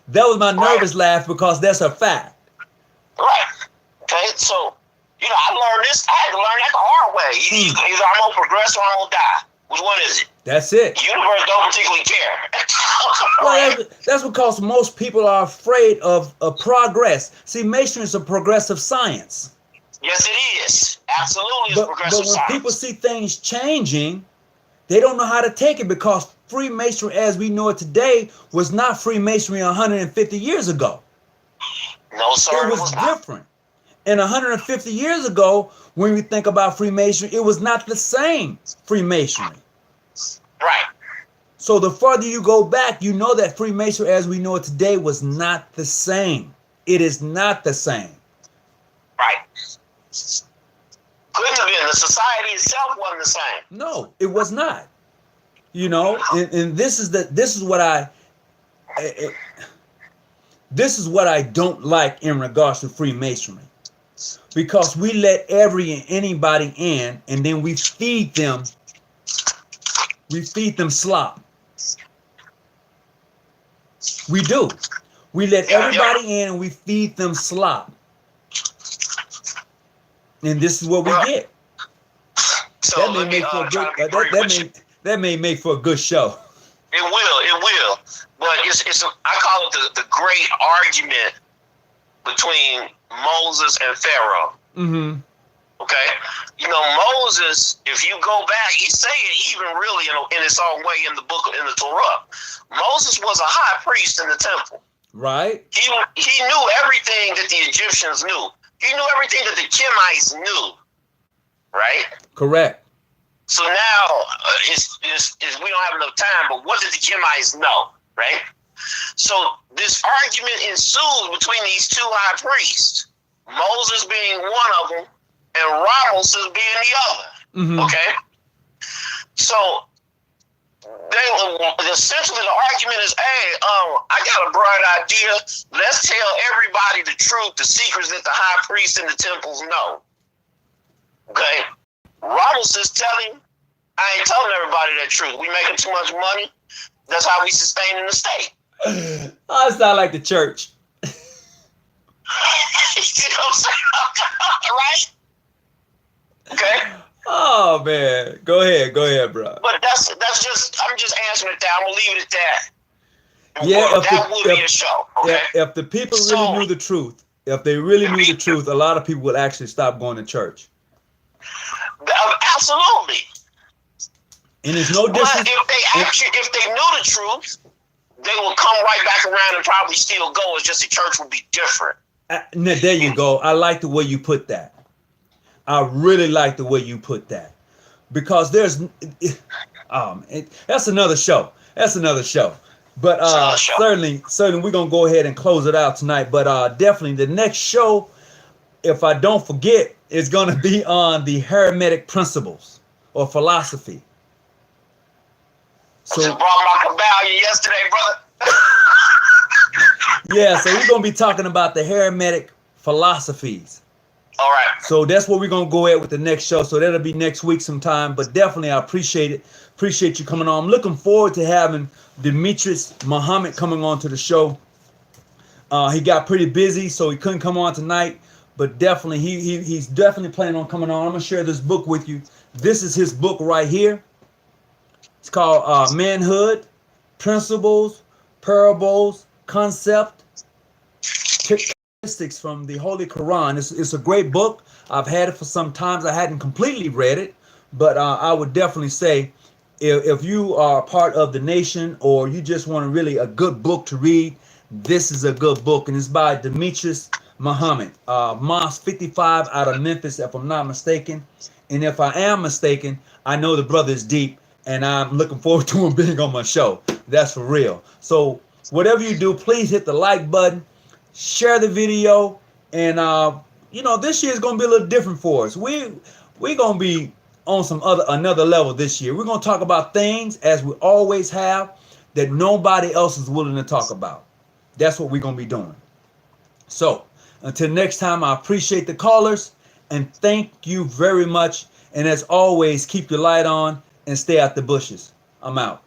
That was my nervous laugh because that's a fact. Right. Okay. So, I learned this. I had to learn that the hard way. Either I'm gonna progress or I'm gonna die. Which one is it? That's it. The universe don't particularly care. Well, that's because most people are afraid of progress. See, Masonry is a progressive science. Yes, it is. Absolutely, it's progressive science. But when people see things changing, they don't know how to take it, because Freemasonry as we know it today was not Freemasonry 150 years ago. No, sir. It was different. And 150 years ago, when we think about Freemasonry, it was not the same Freemasonry. Right. So the further you go back, you know that Freemasonry as we know it today was not the same. It is not the same. Right. Couldn't have been. The society itself wasn't the same. No, it was not. And this is what I don't like in regards to Freemasonry, because we let anybody in, and then we feed them slop. We do. We let everybody in and we feed them slop. And this is what we get. So that may make for a good show. It will. But I call it the great argument between Moses and Pharaoh. Mm-hmm. Okay? Moses, if you go back, he say it even really in its own way in the Torah. Moses was a high priest in the temple. Right. He knew everything that the Egyptians knew. He knew everything that the Kemites knew. Right? Correct. So now, we don't have enough time, but what did the Kemites know, right? So this argument ensued between these two high priests, Moses being one of them and Ramos being the other, mm-hmm. Okay? So essentially the argument is, hey, I got a bright idea. Let's tell everybody the truth, the secrets that the high priests in the temples know. Okay? Ramos is telling, I ain't telling everybody that truth. We making too much money. That's how we sustain in the state. Oh, it's not like the church. You know what I'm saying? Right? Okay? Oh man. Go ahead, bro. But I'm just answering it that. I'm gonna leave it at that. Yeah, that would be a show. Okay. If the people really knew the truth, if they really knew the truth, a lot of people would actually stop going to church. Absolutely. And it's no different. But if they knew the truth, they will come right back around and probably still go. It's just the church will be different. Now, there you go. I like the way you put that. I really like the way you put that, because that's another show. But certainly we're gonna go ahead and close it out tonight. But definitely the next show, if I don't forget, is gonna be on the Hermetic principles or philosophy. So I brought my Kabbalion yesterday, brother. Yeah, so we're gonna be talking about the Hermetic philosophies. All right. So that's what we're gonna go at with the next show. So that'll be next week sometime. But definitely, I appreciate it. Appreciate you coming on. I'm looking forward to having Demetrius Muhammad coming on to the show. He got pretty busy, so he couldn't come on tonight. but definitely he's definitely planning on coming on. I'm gonna share this book with you. This is his book right here. It's called Manhood, Principles, Parables, Concept, Characteristics from the Holy Quran. It's a great book. I've had it for some times. I hadn't completely read it, but I would definitely say if you are part of the nation or you just want really a good book to read, this is a good book, and it's by Demetrius Muhammad, Mosque 55 out of Memphis, if I'm not mistaken. And if I am mistaken, I know the brother is deep, and I'm looking forward to him being on my show. That's for real. So whatever you do, please hit the like button, share the video, and this year is gonna be a little different for us. We're gonna be on another level this year. We're gonna talk about things as we always have that nobody else is willing to talk about. That's what we're gonna be doing. So until next time, I appreciate the callers and thank you very much. And as always, keep your light on and stay out the bushes. I'm out.